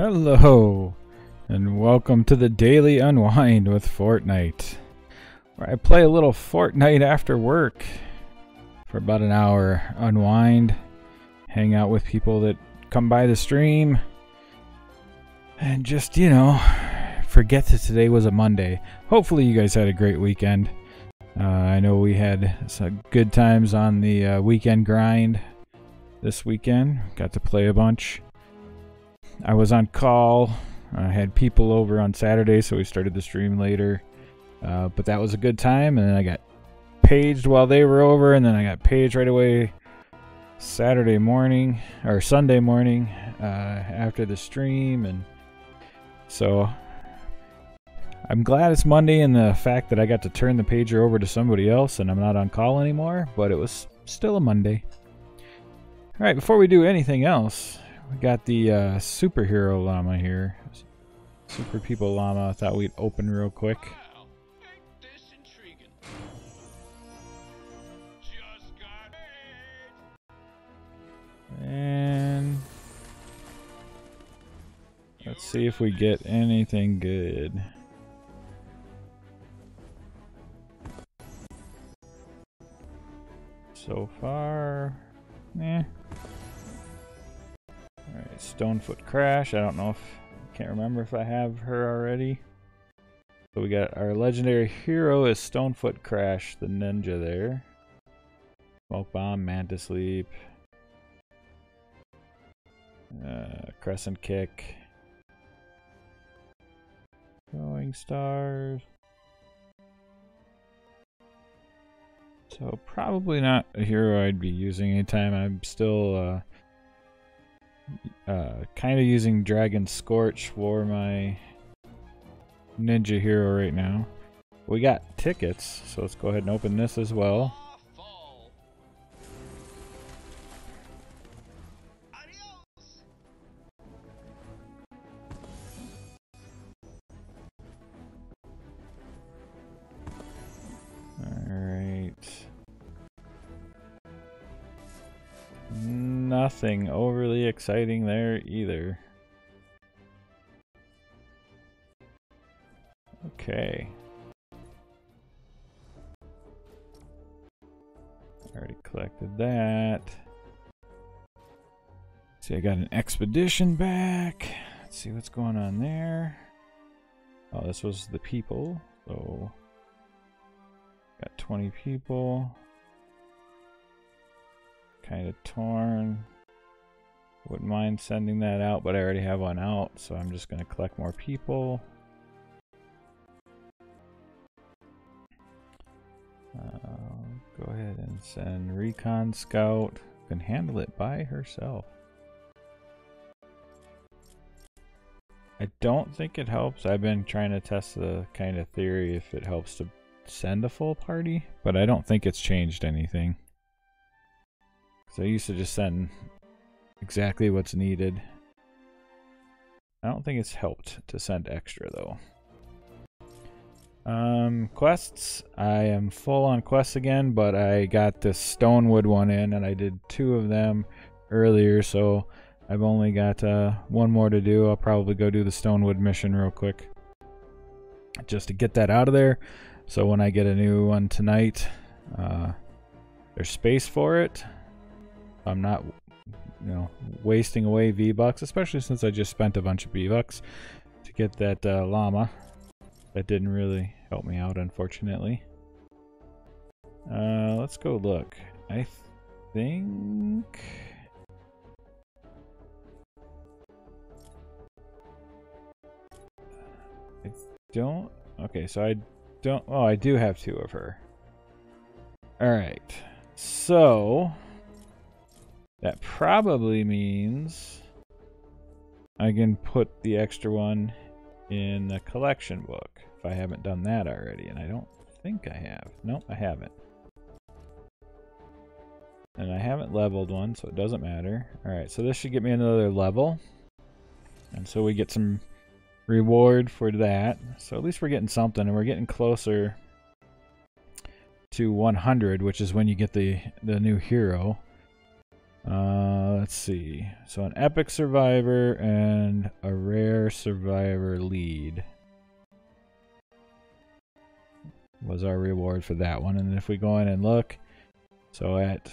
Hello, and welcome to the Daily Unwind with Fortnite, where I play a little Fortnite after work for about an hour. Unwind, hang out with people that come by the stream, and just, forget that today was a Monday. Hopefully you guys had a great weekend. I know we had some good times on the weekend grind this weekend. Got to play a bunch. I was on call. I had people over on Saturday, so we started the stream later. But that was a good time, and then I got paged while they were over, and then I got paged right away Sunday morning after the stream. And so I'm glad it's Monday, and the fact that I got to turn the pager over to somebody else and I'm not on call anymore, but it was still a Monday. Alright, before we do anything else, we got the superhero llama here. Super people llama. I thought we'd open real quick. Wow, ain't this intriguing? Just got paid. And let's see if we get anything good. So far, Alright, Stonefoot Crash. I don't know if, can't remember if I have her already. So we got our legendary hero is Stonefoot Crash, the ninja there. Smoke Bomb, Mantis Leap. Crescent Kick. Throwing Stars. So probably not a hero I'd be using anytime. I'm still kind of using Dragon Scorch for my ninja hero right now. We got tickets, so let's go ahead and open this as well. Nothing overly exciting there either. Okay. Already collected that. See, I got an expedition back. Let's see what's going on there. Oh, this was the people. So, got 20 people. Kind of torn. Wouldn't mind sending that out, but I already have one out, so I'm just going to collect more people. Go ahead and send Recon Scout. Can handle it by herself. I don't think it helps. I've been trying to test the kind of theory if it helps to send a full party, but I don't think it's changed anything. So I used to just send exactly what's needed. I don't think it's helped to send extra though. Quests. I am full on quests again, but I got this Stonewood one in and I did 2 of them earlier, so I've only got one more to do. I'll probably go do the Stonewood mission real quick just to get that out of there, so when I get a new one tonight, there's space for it. I'm not, wasting away V-Bucks, especially since I just spent a bunch of V-Bucks to get that llama. That didn't really help me out, unfortunately. Let's go look. I think... I don't... Okay, so I don't... Oh, I do have 2 of her. Alright. So... that probably means I can put the extra one in the collection book if I haven't done that already, and I don't think I have. Nope, I haven't. And I haven't leveled one, so it doesn't matter. Alright, so this should get me another level. And so we get some reward for that. So at least we're getting something, and we're getting closer to 100, which is when you get the new hero. Let's see. So an epic survivor and a rare survivor lead was our reward for that one. And if we go in and look, so at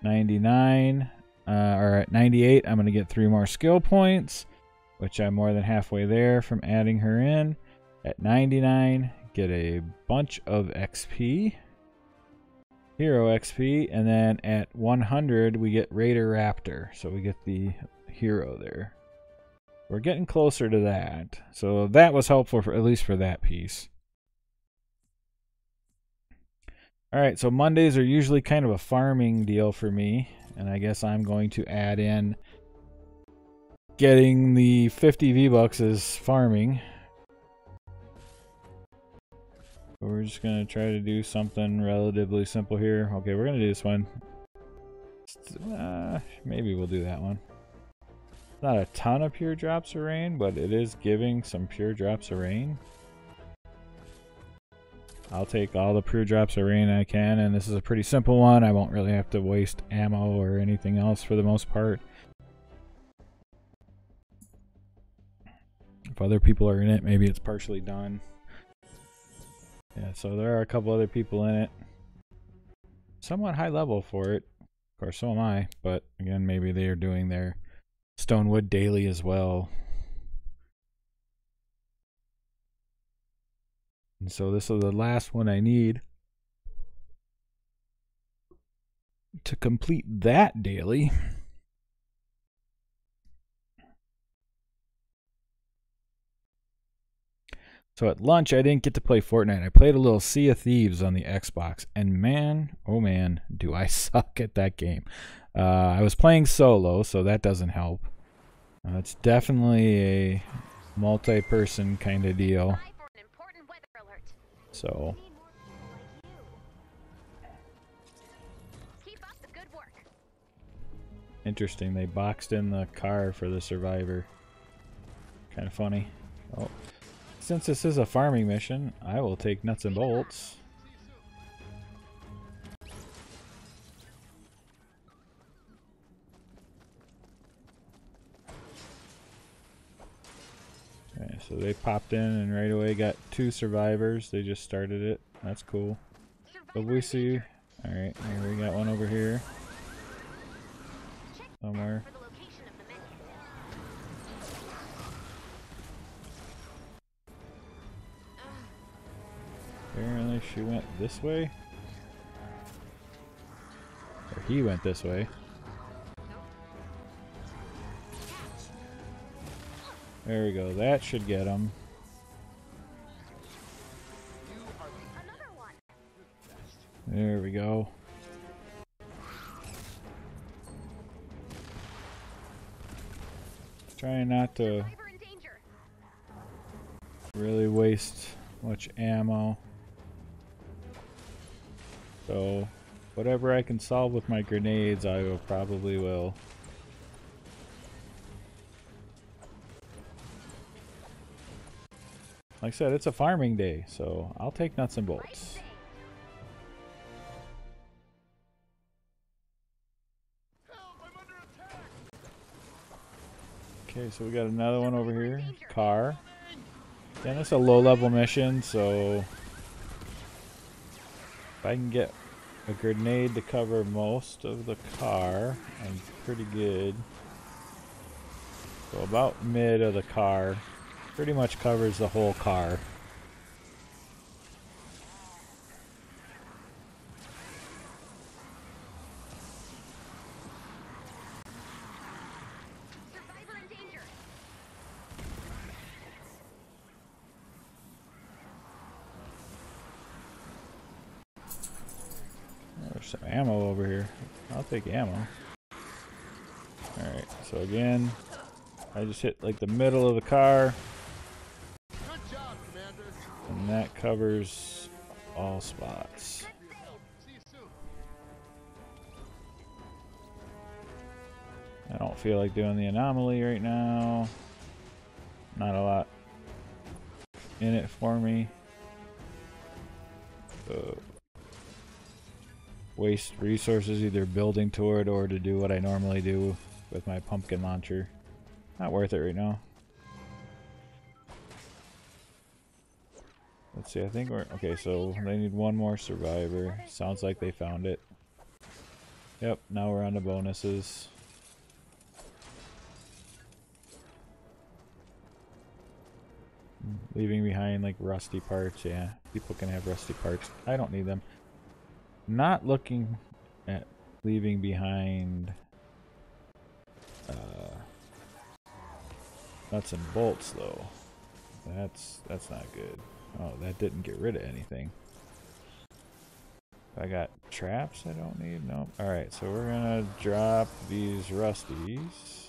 99 or at 98, I'm going to get 3 more skill points, which I'm more than halfway there from adding her in. At 99, get a bunch of XP, hero XP, and then at 100 we get Raider Raptor, so we get the hero there. We're getting closer to that, so that was helpful for at least for that piece. Alright, so Mondays are usually kind of a farming deal for me, and I guess I'm going to add in getting the 50 V-Bucks as farming. So we're just going to try to do something relatively simple here. Okay, we're going to do this one. Maybe we'll do that one. Not a ton of pure drops of rain, but it is giving some pure drops of rain. I'll take all the pure drops of rain I can, and this is a pretty simple one. I won't really have to waste ammo or anything else for the most part. If other people are in it, maybe it's partially done. Yeah, so there are a couple other people in it. Somewhat high level for it. Of course, so am I, but again, maybe they are doing their Stonewood daily as well. And so this is the last one I need to complete that daily. So at lunch, I didn't get to play Fortnite. I played a little Sea of Thieves on the Xbox, and man, oh man, do I suck at that game. I was playing solo, so that doesn't help. It's definitely a multi-person kind of deal. So interesting, they boxed in the car for the survivor. Kind of funny. Oh, since this is a farming mission, I will take nuts and bolts. Okay, so they popped in and right away got 2 survivors. They just started it. That's cool. But we see. Alright, here we got one over here. Somewhere. Apparently she went this way. Or he went this way. There we go. That should get him. There we go. Trying not to really waste much ammo. So, whatever I can solve with my grenades, I will probably will. Like I said, it's a farming day, so I'll take nuts and bolts. Okay, so we got another one over here. Car. Again, it's a low-level mission, so if I can get a grenade to cover most of the car, I'm pretty good. So about mid of the car. Pretty much covers the whole car. There's some ammo over here. I'll take ammo. Alright, so again, I just hit like the middle of the car. And that covers all spots. I don't feel like doing the anomaly right now. Not a lot in it for me. So waste resources either building to it or to do what I normally do with my pumpkin launcher. Not worth it right now. Let's see, I think we're... Okay, so they need one more survivor. Sounds like they found it. Yep, now we're on to bonuses. Leaving behind like rusty parts, yeah. People can have rusty parts. I don't need them. Not looking at leaving behind nuts and bolts though. That's not good. Oh, that didn't get rid of anything. I got traps I don't need? Nope. Alright, so we're gonna drop these rusties.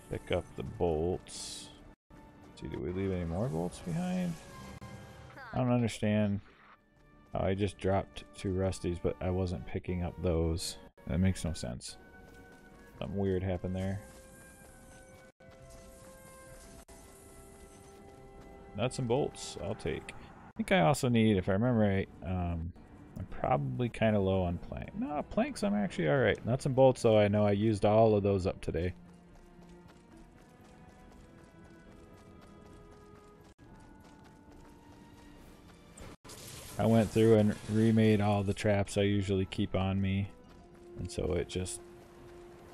Pick up the bolts. Let's see, do we leave any more bolts behind? I don't understand how I just dropped 2 rusties, but I wasn't picking up those. That makes no sense. Something weird happened there. Nuts and bolts, I'll take. I think I also need, if I remember right, I'm probably kind of low on plank. No, planks I'm actually alright. Nuts and bolts though, I know I used all of those up today. I went through and remade all the traps I usually keep on me, and so it just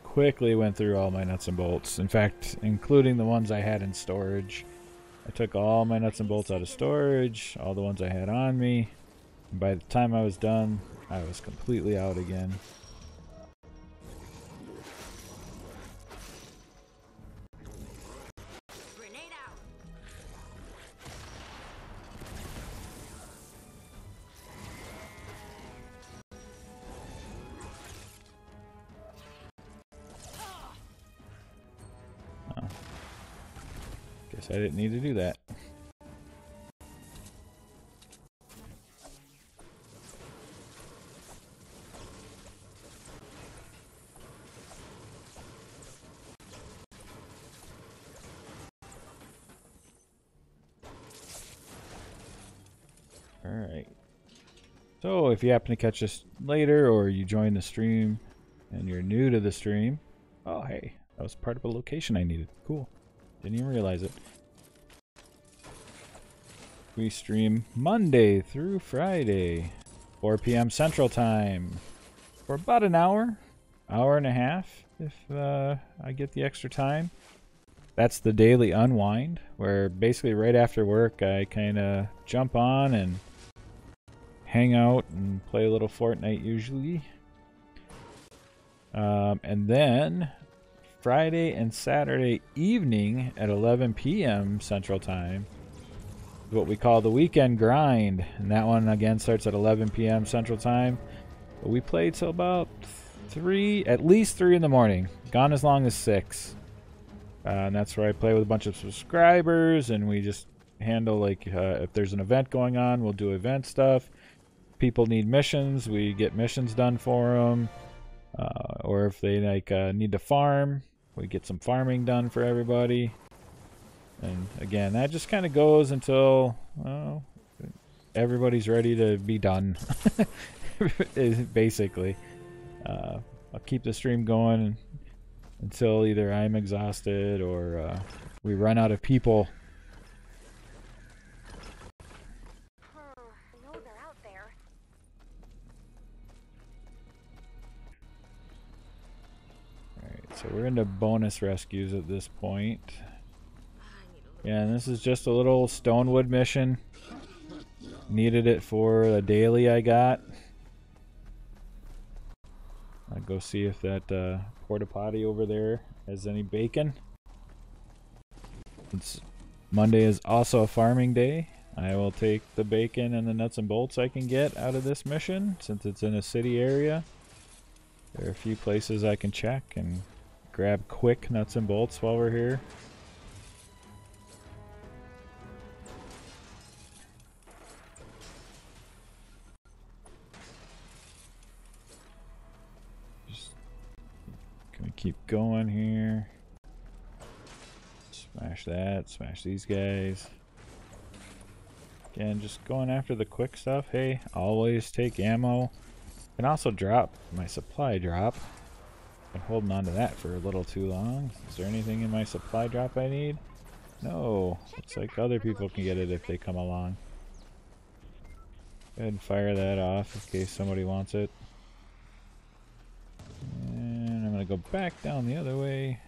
quickly went through all my nuts and bolts. In fact, including the ones I had in storage. I took all my nuts and bolts out of storage, all the ones I had on me, and by the time I was done, I was completely out again. Guess I didn't need to do that. Alright. So if you happen to catch us later or you join the stream and you're new to the stream, oh hey, that was part of a location I needed. Cool. Didn't even realize it. We stream Monday through Friday, 4 p.m. Central Time, for about an hour and a half if I get the extra time. That's the daily unwind, where basically right after work I kind of jump on and hang out and play a little Fortnite usually. And then Friday and Saturday evening at 11 p.m. Central Time, what we call the weekend grind, and that one again starts at 11 p.m. Central Time. But we played till about at least 3 in the morning, gone as long as 6. And that's where I play with a bunch of subscribers, and we just handle like if there's an event going on, we'll do event stuff. People need missions, we get missions done for them. Or if they like need to farm, we get some farming done for everybody. And again, that just kind of goes until everybody's ready to be done. Basically, I'll keep the stream going until either I'm exhausted or we run out of people. I know they're out there. Alright, so we're into bonus rescues at this point. Yeah, and this is just a little Stonewood mission. Needed it for a daily I got. I'll go see if that porta potty over there has any bacon. Since Monday is also a farming day, I will take the bacon and the nuts and bolts I can get out of this mission. Since it's in a city area, there are a few places I can check and grab quick nuts and bolts while we're here. Gonna keep going here. Smash that, smash these guys. Again, just going after the quick stuff. Hey, always take ammo. Can also drop my supply drop. Been holding on to that for a little too long. Is there anything in my supply drop I need? No. Looks like other people can get it if they come along. Go ahead and fire that off in case somebody wants it. And I'm gonna go back down the other way.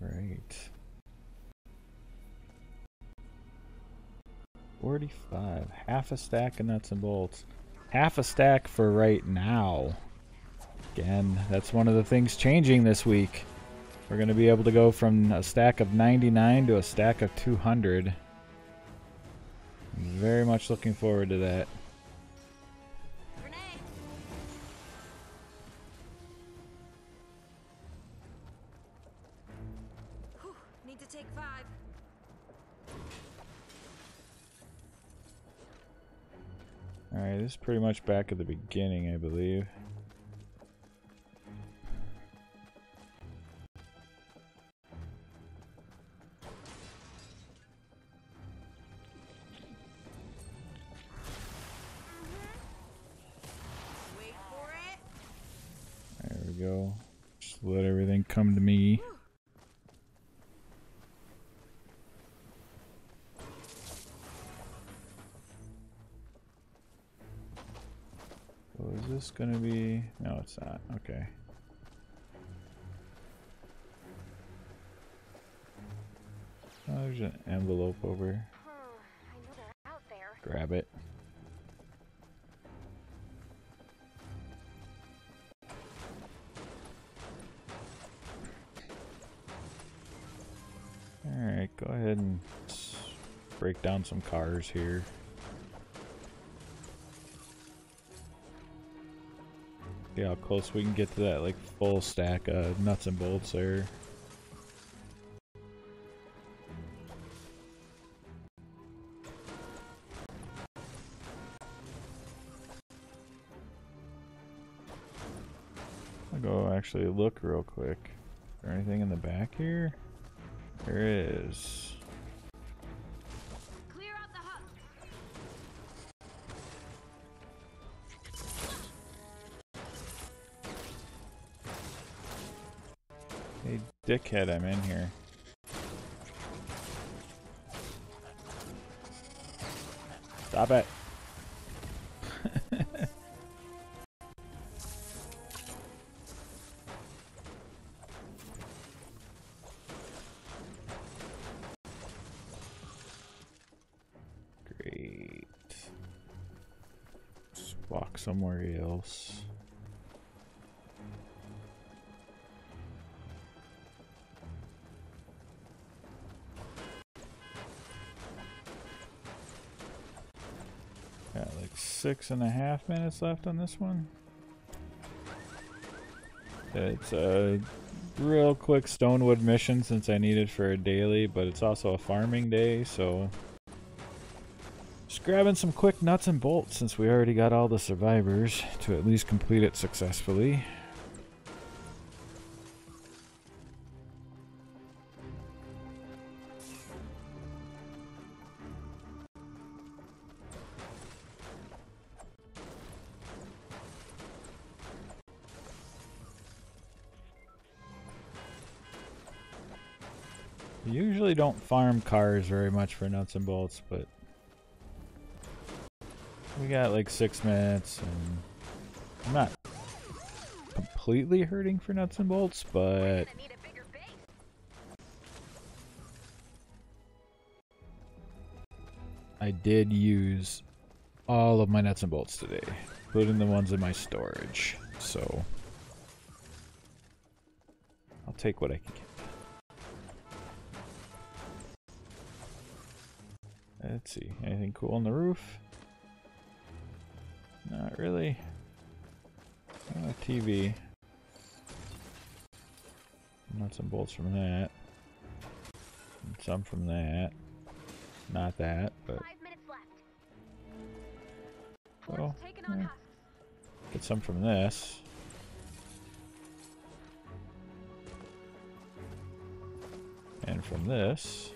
Alright. 45. Half a stack of nuts and bolts. Half a stack for right now. Again, that's one of the things changing this week. We're going to be able to go from a stack of 99 to a stack of 200. Very much looking forward to that. Need to take 5. Alright, this is pretty much back at the beginning, I believe. Wait for it. There we go. Just let everything come to me. So is this gonna be... No, it's not. Okay. Oh, there's an envelope over. I know they're out there. Grab it. Alright, go ahead and break down some cars here. See how close we can get to that like full stack of nuts and bolts there. I'll go actually look real quick. Is there anything in the back here? There is. Clear out the hub. Hey, dickhead, I'm in here. Stop it. Great. Just walk somewhere else. Got like 6.5 minutes left on this one. It's a real quick Stonewood mission since I need it for a daily, but it's also a farming day, so just grabbing some quick nuts and bolts since we already got all the survivors to at least complete it successfully. Usually don't farm cars very much for nuts and bolts, but we got like 6 minutes and I'm not completely hurting for nuts and bolts, but I did use all of my nuts and bolts today, including the ones in my storage, so I'll take what I can get. Let's see, anything cool on the roof? Not really. TV. Nuts and bolts from that. And some from that. Not that, but 5 minutes left. oh, Fort's taking on yeah. husks. Get some from this. And from this.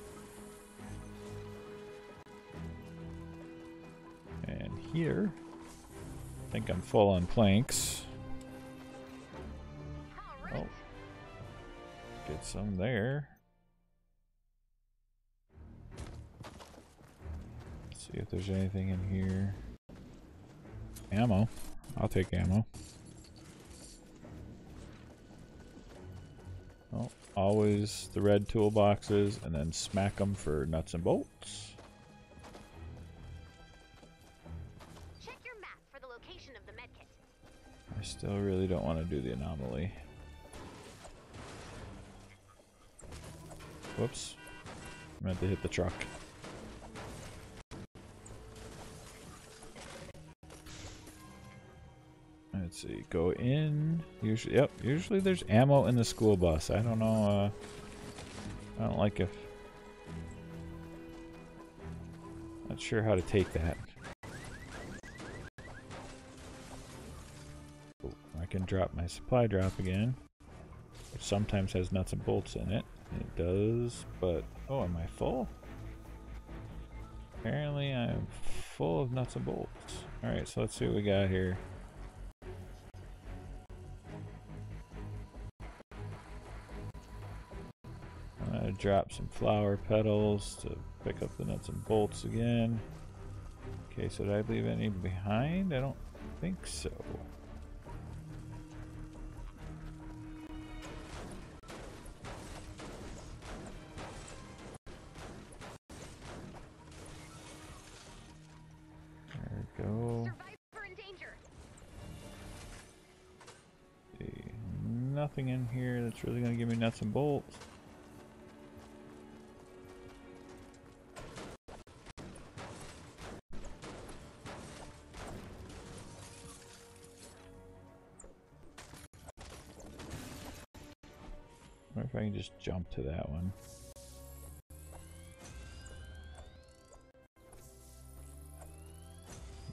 And here. I think I'm full on planks. All right. Oh. Get some there. Let's see if there's anything in here. Ammo. I'll take ammo. Oh, always the red toolboxes, and then smack them for nuts and bolts. Check your map for the location of the medkit. I still really don't want to do the anomaly. Whoops. I meant to hit the truck. Let's see. Go in. Usually, yep. Usually there's ammo in the school bus. I don't know. I don't like if. Not sure how to take that. Oh, I can drop my supply drop again, which sometimes has nuts and bolts in it. It does, but oh, am I full? Apparently, I'm full of nuts and bolts. All right, so let's see what we got here. I'm gonna drop some flower petals to pick up the nuts and bolts again. Okay, so did I leave any behind? I don't think so. There we go. Survivor in danger. See, nothing in here that's really gonna give me nuts and bolts. I wonder if I can just jump to that one.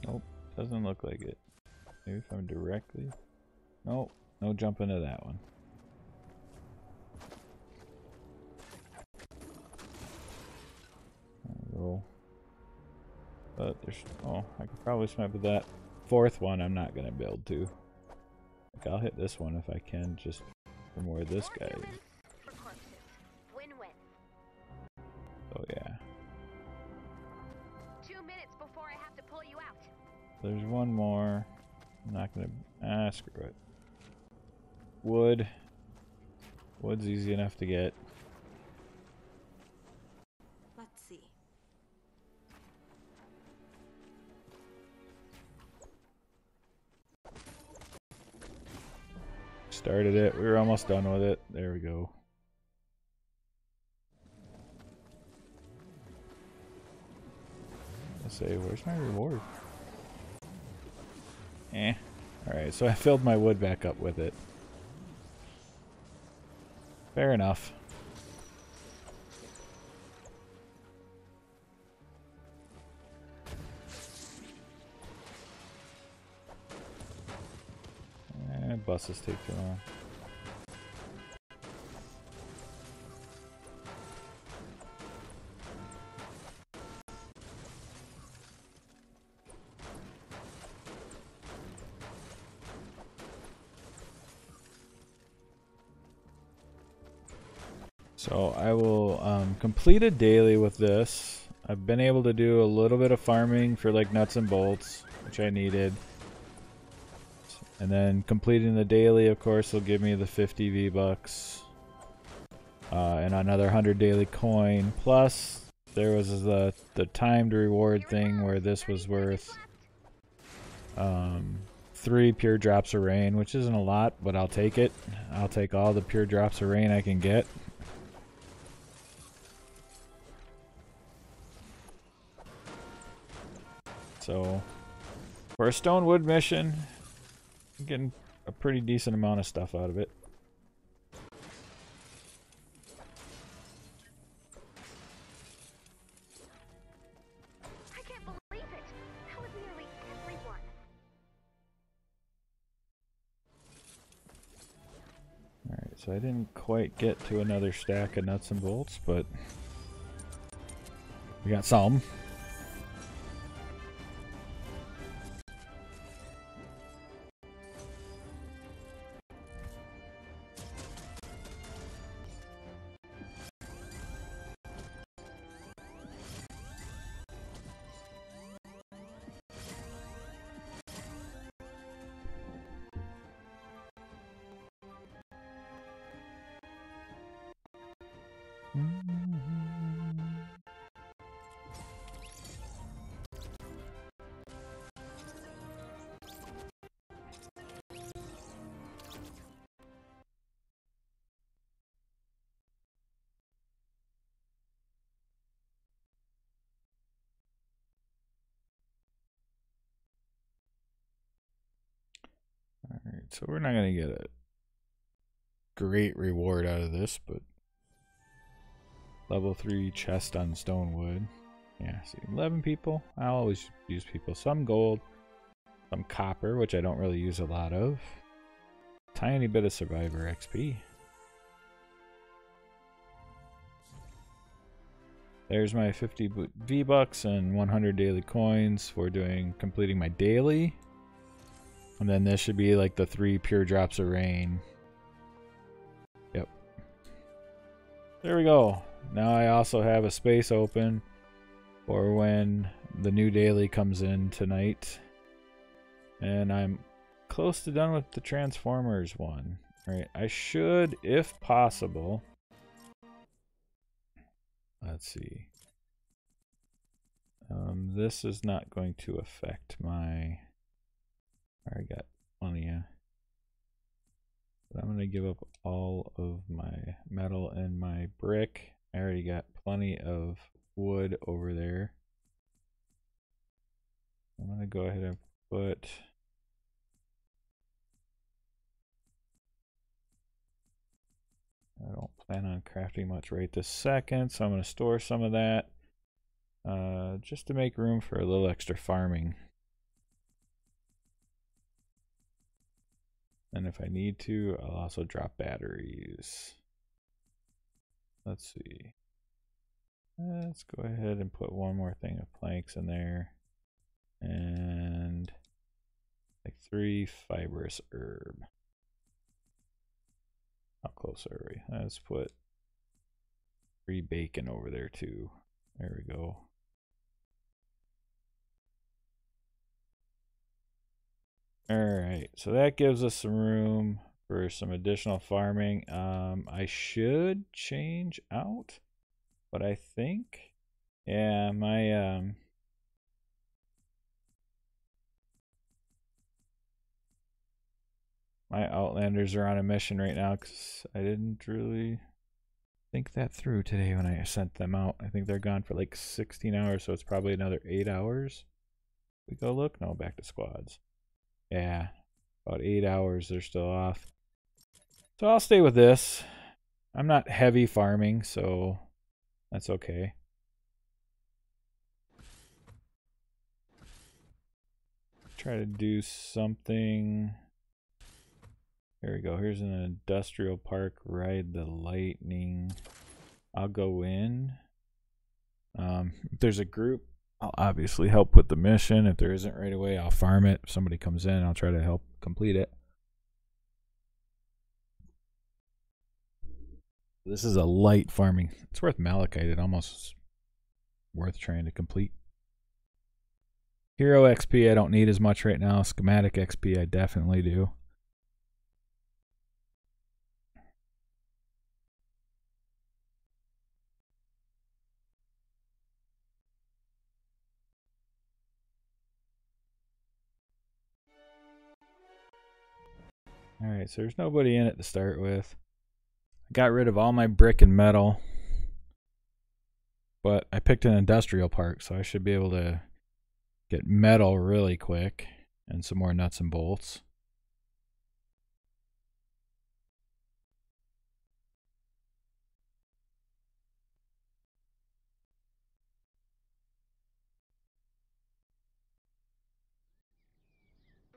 Nope, doesn't look like it. Maybe if I'm directly. Nope, no jump into that one. There we go. But there's. Oh, I could probably snipe with that fourth one. I'm not gonna build to. Like, I'll hit this one if I can, just from where this guy is. For corpses. Win-win. Oh yeah. 2 minutes before I have to pull you out. There's one more. I'm not gonna. Screw it. Wood. Wood's easy enough to get. Let's see. Started it. We were almost done with it. There we go. Let's say, where's my reward? Eh. Alright, so I filled my wood back up with it. Fair enough. Buses take too long. So I will complete a daily with this. I've been able to do a little bit of farming for like nuts and bolts, which I needed. And then completing the daily, of course, will give me the 50 V-Bucks. And another 100 daily coin. Plus, there was the timed reward thing where this was worth 3 pure drops of rain, which isn't a lot, but I'll take it. I'll take all the pure drops of rain I can get. So, for a Stonewood mission, I'm getting a pretty decent amount of stuff out of it. So I didn't quite get to another stack of nuts and bolts, but we got some. Alright, so we're not going to get a great reward out of this, but level 3 chest on stonewood. Yeah, see, 11 people. I always use people. Some gold, some copper, which I don't really use a lot of. Tiny bit of survivor XP. There's my 50 V-Bucks and 100 daily coins for completing my daily. And then this should be like the 3 pure drops of rain. Yep. There we go. Now I also have a space open for when the new daily comes in tonight. And I'm close to done with the Transformers one. Alright, I should, if possible... Let's see. This is not going to affect my... I already got plenty of... But I'm going to give up all of my metal and my brick. I already got plenty of wood over there. I'm going to go ahead and put... I don't plan on crafting much right this second, so I'm going to store some of that just to make room for a little extra farming. And if I need to, I'll also drop batteries. Let's see. Let's go ahead and put one more thing of planks in there. And like 3 fibrous herb. How close are we? Let's put 3 bacon over there too. There we go. Alright, so that gives us some room for some additional farming. I should change out, but I think, yeah, my Outlanders are on a mission right now because I didn't really think that through today when I sent them out. I think they're gone for like 16 hours, so it's probably another 8 hours. We go look? No, back to squads. Yeah, about 8 hours they're still off. So I'll stay with this. I'm not heavy farming, so that's okay. Try to do something. Here we go. Here's an industrial park. Ride the lightning. I'll go in. If there's a group, I'll obviously help with the mission. If there isn't right away, I'll farm it. If somebody comes in, I'll try to help complete it. This is a light farming. It's worth malachite. It almost worth trying to complete. Hero XP I don't need as much right now. Schematic XP I definitely do. Alright, so there's nobody in it to start with. I got rid of all my brick and metal. But I picked an industrial park, so I should be able to get metal really quick. And some more nuts and bolts.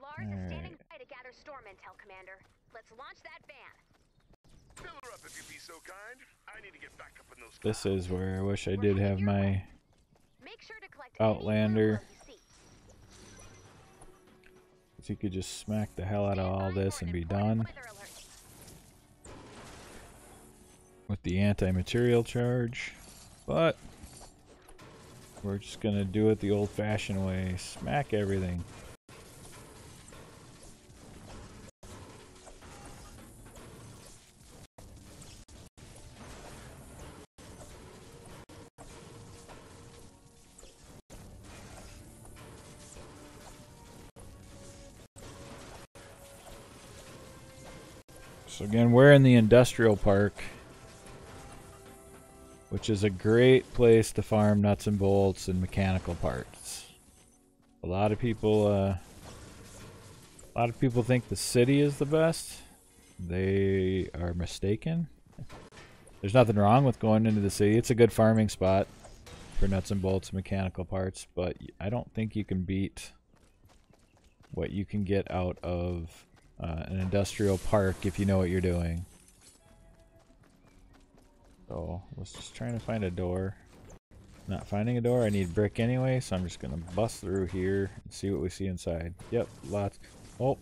Lars is standing by to gather storm intel, Commander. Let's launch that van. This is where I wish I did have my Make sure to collect Outlander. any you see. So you could just smack the hell out of all Stand by this for and an be important done weather alert. with the anti-material charge. But we're just gonna do it the old-fashioned way. Smack everything. So again, we're in the industrial park, which is a great place to farm nuts and bolts and mechanical parts. A lot of people think the city is the best. They are mistaken. There's nothing wrong with going into the city. It's a good farming spot for nuts and bolts and mechanical parts, but I don't think you can beat what you can get out of an industrial park if you know what you're doing. So I was just trying to find a door. Not finding a door. I need brick anyway, so I'm just gonna bust through here and see what we see inside. Yep, lots. Oh,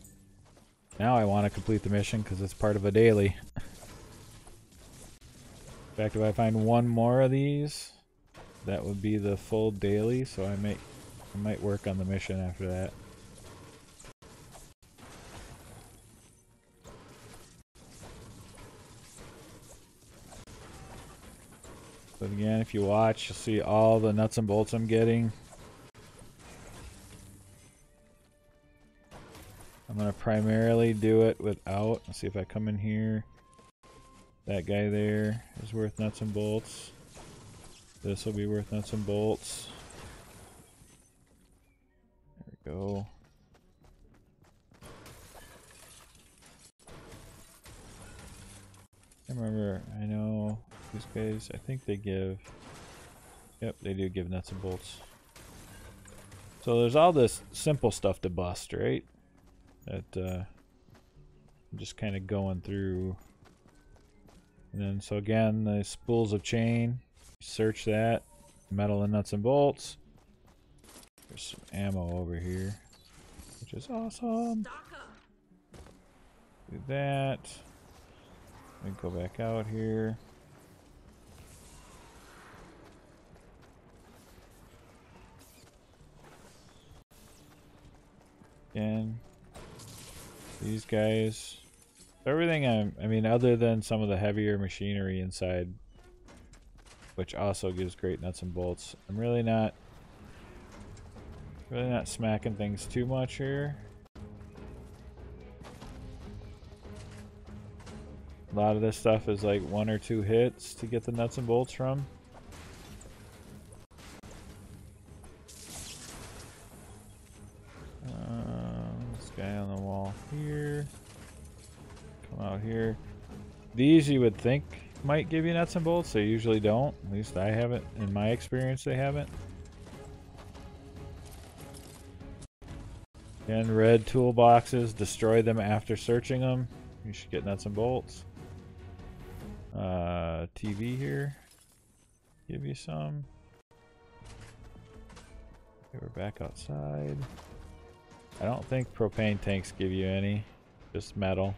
now I want to complete the mission because it's part of a daily. In fact, if I find one more of these, that would be the full daily. So I might work on the mission after that. But again, if you watch, you'll see all the nuts and bolts I'm getting. I'm going to primarily do it without. Let's see if I come in here. That guy there is worth nuts and bolts. This will be worth nuts and bolts. There we go. I remember, I know these guys, I think they give, yep, they do give nuts and bolts. So there's all this simple stuff to bust, right? That I'm just kind of going through. And then, so again, the spools of chain, search that, metal and nuts and bolts. There's some ammo over here, which is awesome. Do that. Let me go back out here. Again, these guys. Everything I mean, other than some of the heavier machinery inside, which also gives great nuts and bolts. I'm really not smacking things too much here. A lot of this stuff is like 1 or 2 hits to get the nuts and bolts from. This guy on the wall here. Come out here. These you would think might give you nuts and bolts. They usually don't. At least I haven't. In my experience, they haven't. Again, red toolboxes. Destroy them after searching them. You should get nuts and bolts. TV here. Give you some. Okay, we're back outside. I don't think propane tanks give you any. Just metal.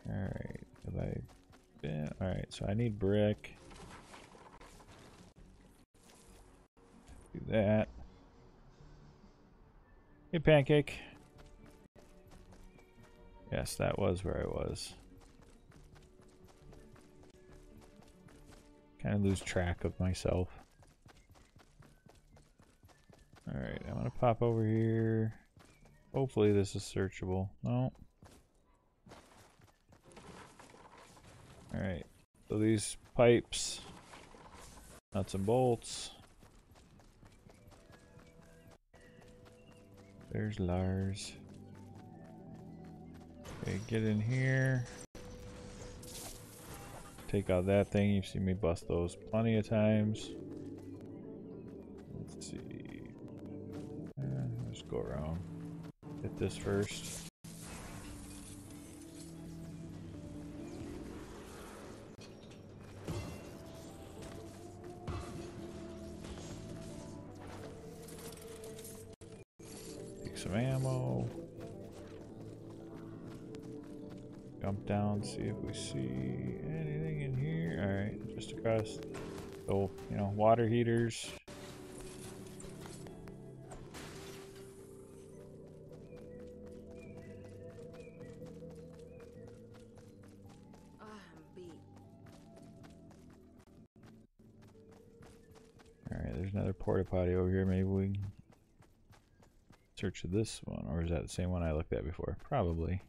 Alright. Have I been? Alright, so I need brick. Do that. Hey, Pancake. Yes, that was where I was. Kind of lose track of myself. Alright, I'm gonna pop over here. Hopefully this is searchable. No. Alright, so these pipes, nuts and bolts. There's Lars. Okay, get in here. Take out that thing. You've seen me bust those plenty of times. Let's see. Let's go around. Hit this first. Take some ammo. Jump down, see if we see anything in here. Alright, just across. Oh, you know, water heaters. Alright, there's another porta potty over here. Maybe we can search this one, or is that the same one I looked at before? Probably.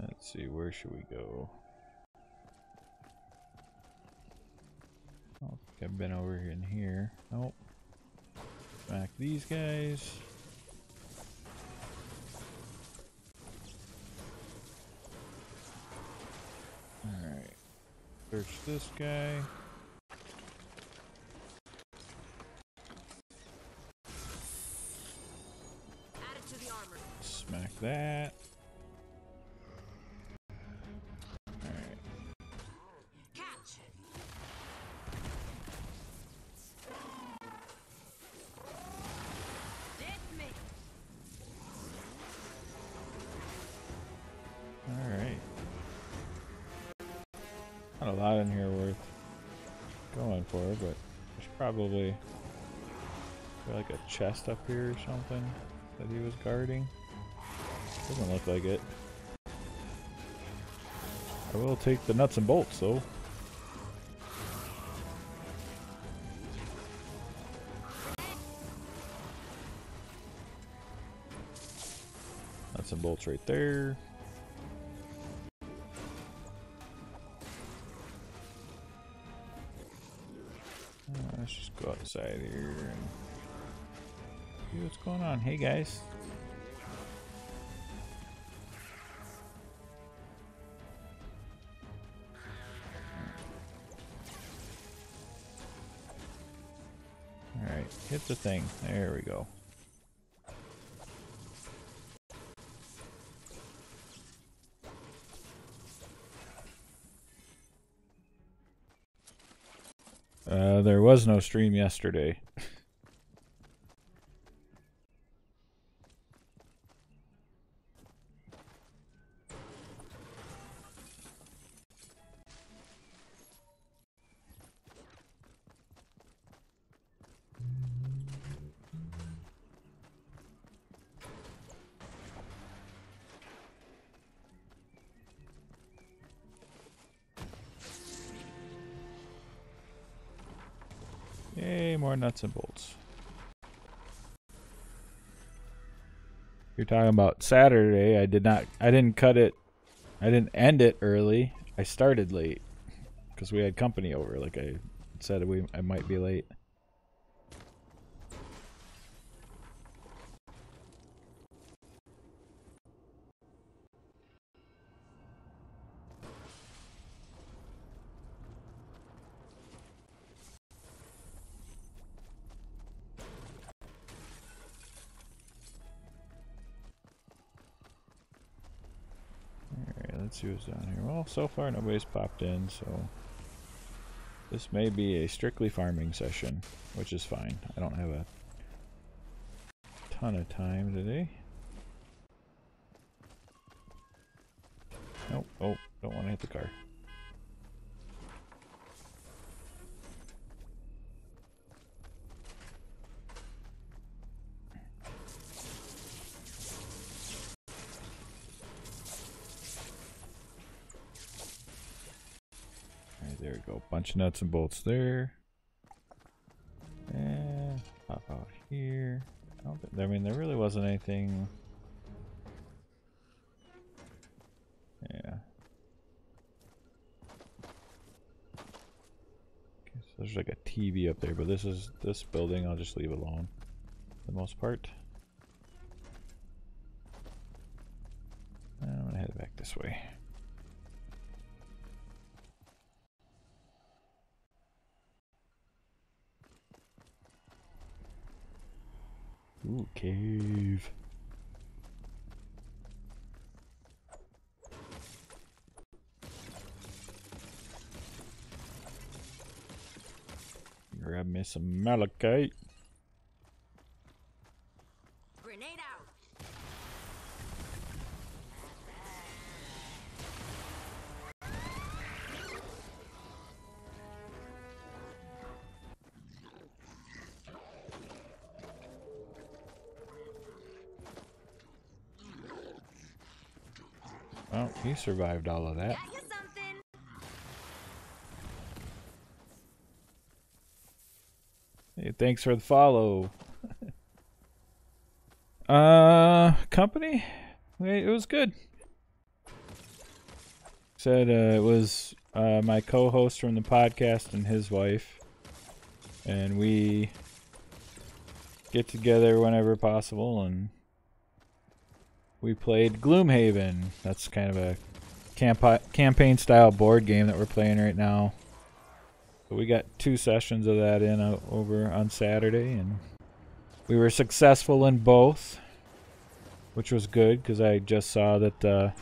Let's see, where should we go? I don't think I've been over in here. Nope. Smack these guys. Alright. Search this guy. Add it to the armor. Smack that. Alright. Catch. Dismiss. Alright. Not a lot in here worth going for, but there's probably like a chest up here or something that he was guarding. Doesn't look like it. I will take the nuts and bolts though. Nuts and bolts right there. Let's just go outside here and see what's going on. Hey guys. Alright, hit the thing. There we go. There was no stream yesterday. Yay, more nuts and bolts. You're talking about Saturday. I didn't cut it. I didn't end it early. I started late because we had company over. Like I said, I might be late. Let's see what's down here. Well, so far nobody's popped in, so this may be a strictly farming session, which is fine. I don't have a ton of time today. Nope. Oh, don't want to hit the car. There we go. Bunch of nuts and bolts there. And pop out here. I mean, there really wasn't anything. Yeah. Okay, so there's like a TV up there, but this building I'll just leave alone for the most part. I'm gonna head back this way. Ooh, cave. Grab me some malachite. Grenade out. Well, he survived all of that. Got you something. Hey, thanks for the follow. Company? It was good. Said it was my co-host from the podcast and his wife, and we get together whenever possible, and we played Gloomhaven. That's kind of a campaign style board game that we're playing right now. So we got 2 sessions of that in over on Saturday, and we were successful in both, which was good because I just saw that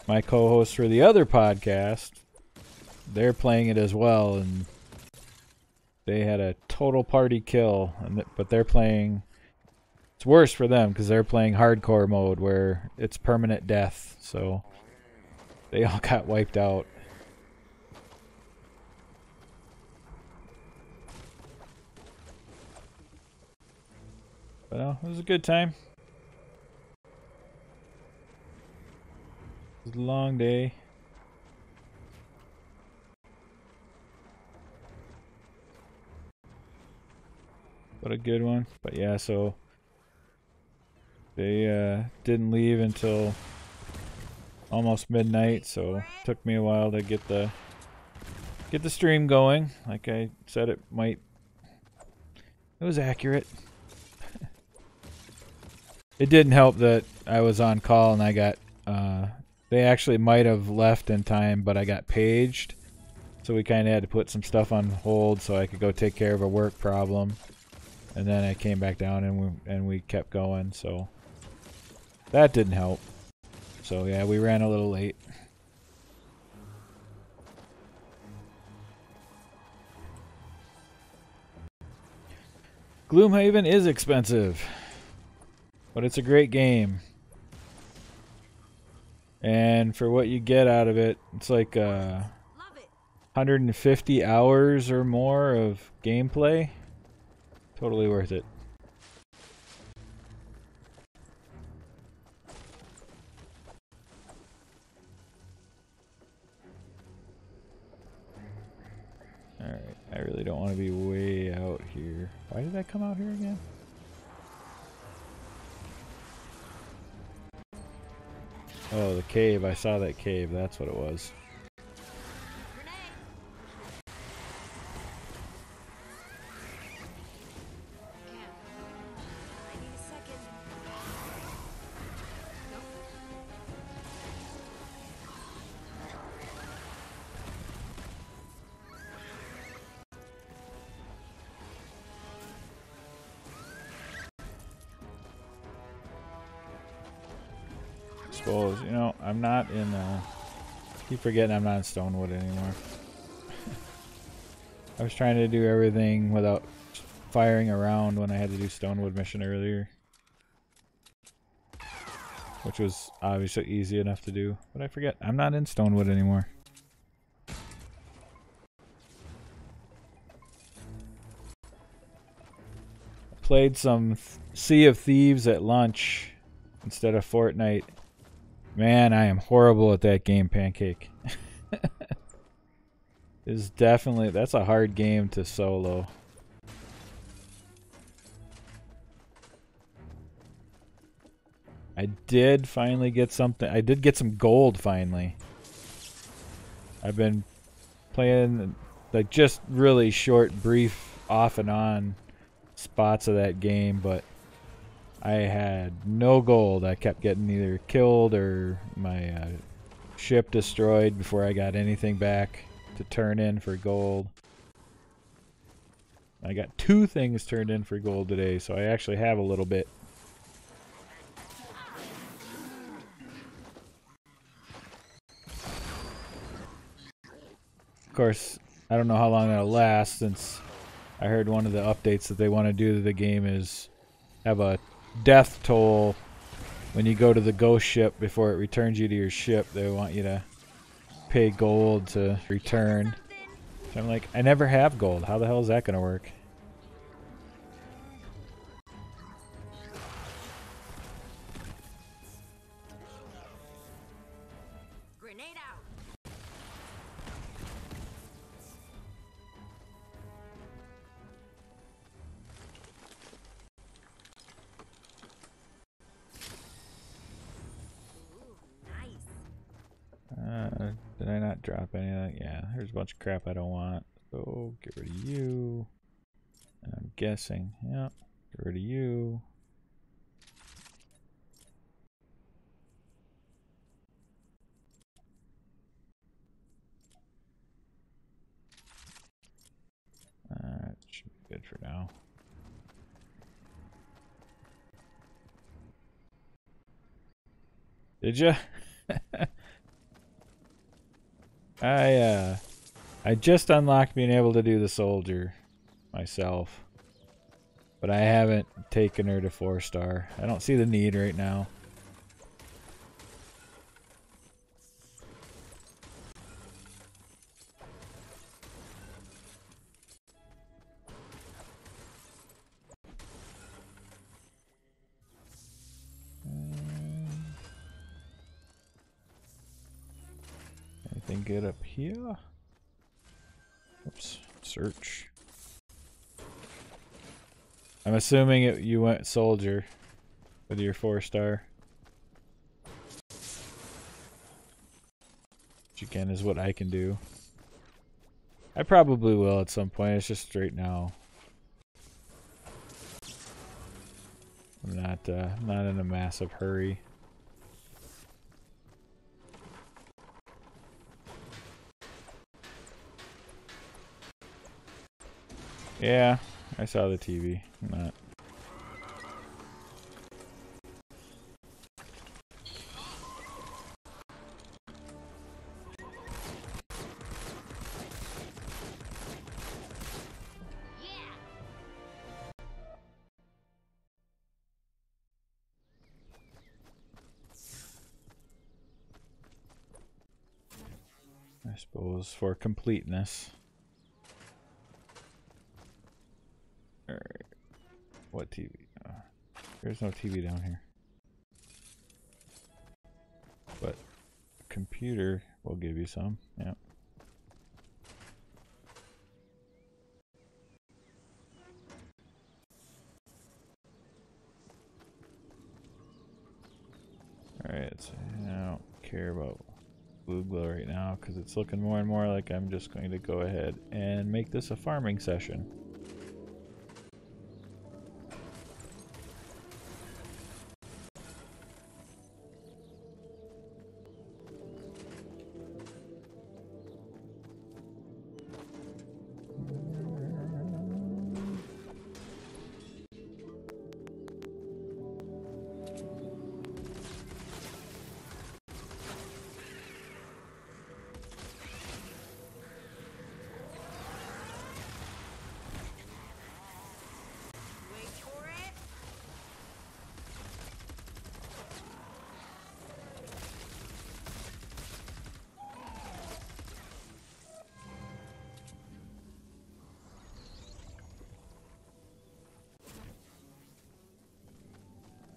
my co-host for the other podcast, they're playing it as well, and they had a total party kill, but they're playing. It's worse for them because they're playing hardcore mode where it's permanent death, so they all got wiped out. But it was a good time. It was a long day. But a good one. But yeah, so they didn't leave until almost midnight, so it took me a while to get the stream going. Like I said, it was accurate. It didn't help that I was on call and I got they actually might have left in time, but I got paged, so we kind of had to put some stuff on hold so I could go take care of a work problem, and then I came back down and we kept going, so that didn't help. So yeah, we ran a little late. Gloomhaven is expensive, but it's a great game. And for what you get out of it, it's like 150 hours or more of gameplay. Totally worth it. Alright, I really don't want to be way out here. Why did I come out here again? Oh, the cave. I saw that cave. That's what it was. Suppose, you know, I'm not in keep forgetting I'm not in Stonewood anymore. I was trying to do everything without firing around when I had to do Stonewood mission earlier, which was obviously easy enough to do, but I forget I'm not in Stonewood anymore. Played some Sea of Thieves at lunch instead of Fortnite. Man, I am horrible at that game, Pancake. That's a hard game to solo. I did finally get something. I did get some gold finally. I've been playing like just really short, brief, off and on spots of that game, but I had no gold. I kept getting either killed or my ship destroyed before I got anything back to turn in for gold. I got 2 things turned in for gold today, so I actually have a little bit. Of course, I don't know how long that'll last, since I heard one of the updates that they want to do to the game is have a death toll when you go to the ghost ship before it returns you to your ship. They want you to pay gold to return. So I'm like, I never have gold. How the hell is that going to work? Grenade out. Ooh, nice. Did I not drop anything? Yeah, there's a bunch of crap I don't want. So get rid of you. And I'm guessing, yeah, get rid of you. That should be good for now. Did ya? I just unlocked being able to do the soldier myself, but I haven't taken her to 4-star. I don't see the need right now. Anything good up here? Oops, search. I'm assuming you went soldier with your 4-star. Which again is what I can do. I probably will at some point, it's just right now. I'm not in a massive hurry. Yeah, I saw the TV. I'm not. I suppose for completeness. Alright. What TV? There's no TV down here. But computer will give you some. Yeah. Alright, so I don't care about blue glow right now because it's looking more and more like I'm just going to go ahead and make this a farming session.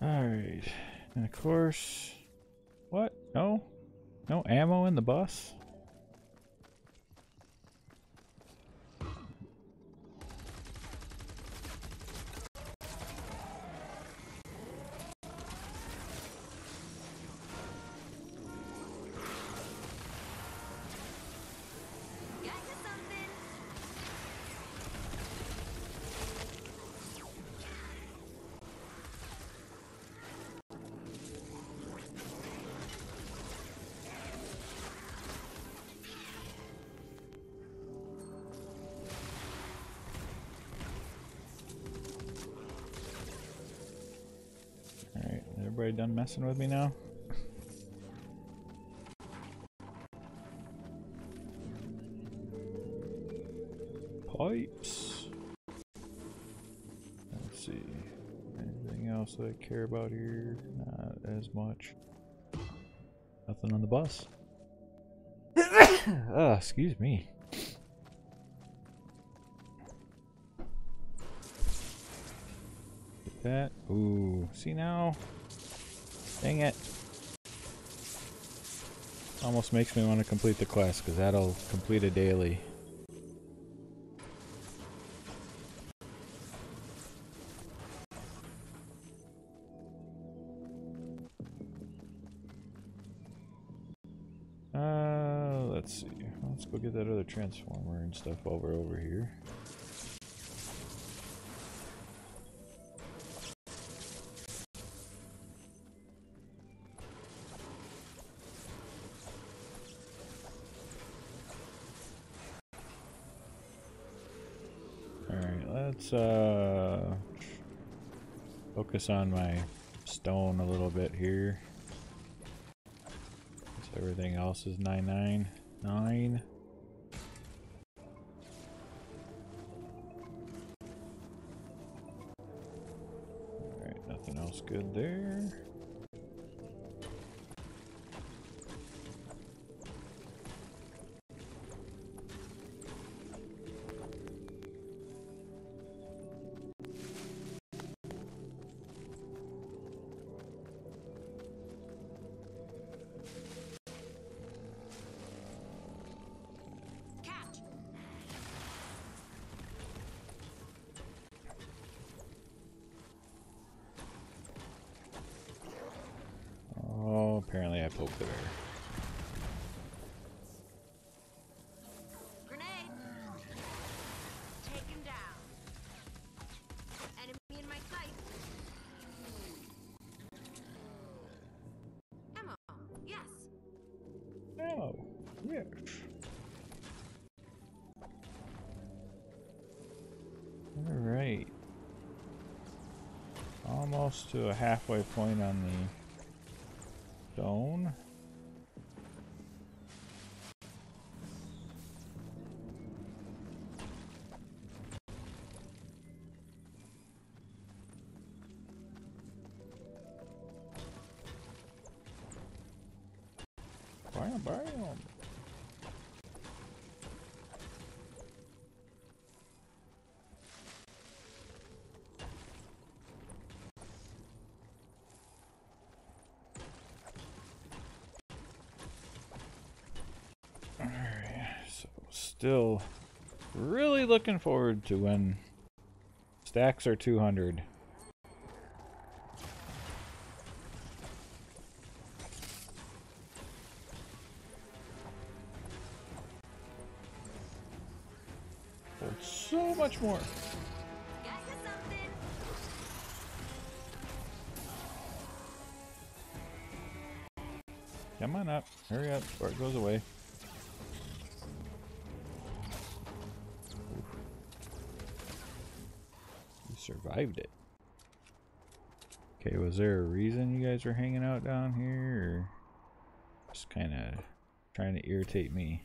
Alright, and of course, what? No? No ammo in the bus? everybody done messing with me now? Pipes. Let's see. Anything else that I care about here? Not as much. Nothing on the bus. Oh, excuse me. Get that. Ooh, see now? Dang it. Almost makes me want to complete the quest because that'll complete a daily. Let's see. Let's go get that other transformer and stuff while we're over here. Alright, let's focus on my stone a little bit here. So everything else is 999. Alright, nothing else good there. Apparently I poked the bear. Grenade. Take him down. Enemy in my sight. Ammo. Yes. Oh, yes. Alright. Almost to a halfway point on the stone. Bam, bam. Still really looking forward to when stacks are 200. Hold so much more. Got you something. Come on up. Hurry up before it goes away. Survived it. Okay, was there a reason you guys were hanging out down here, or just kind of trying to irritate me?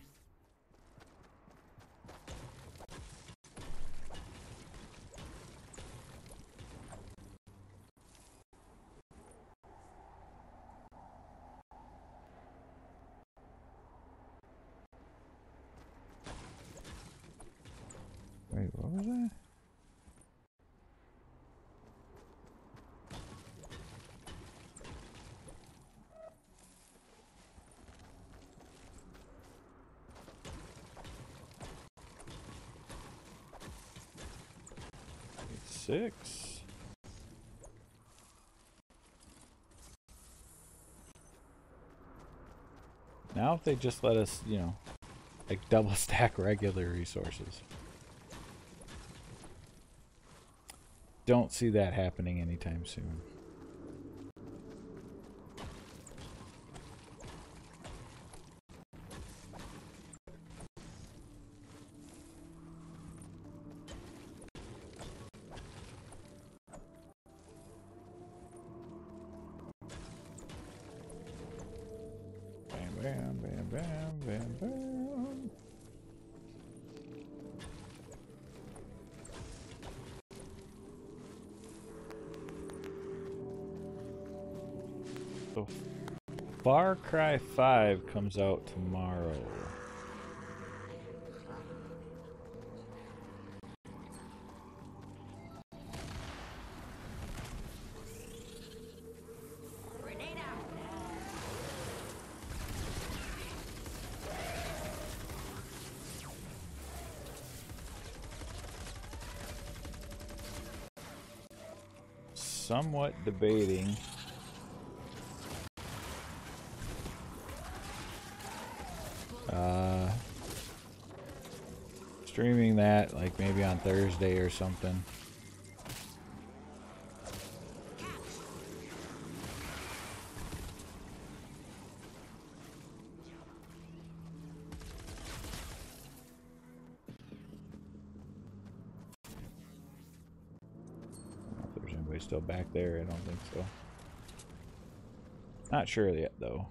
Wait, what was that? Six. Now if they just let us, you know, like double stack regular resources. Don't see that happening anytime soon. bam, bam, bam, bam. So Far Cry 5 comes out tomorrow. Somewhat debating streaming that like maybe on Thursday or something. If there's anybody still back there, I don't think so. Not sure yet though.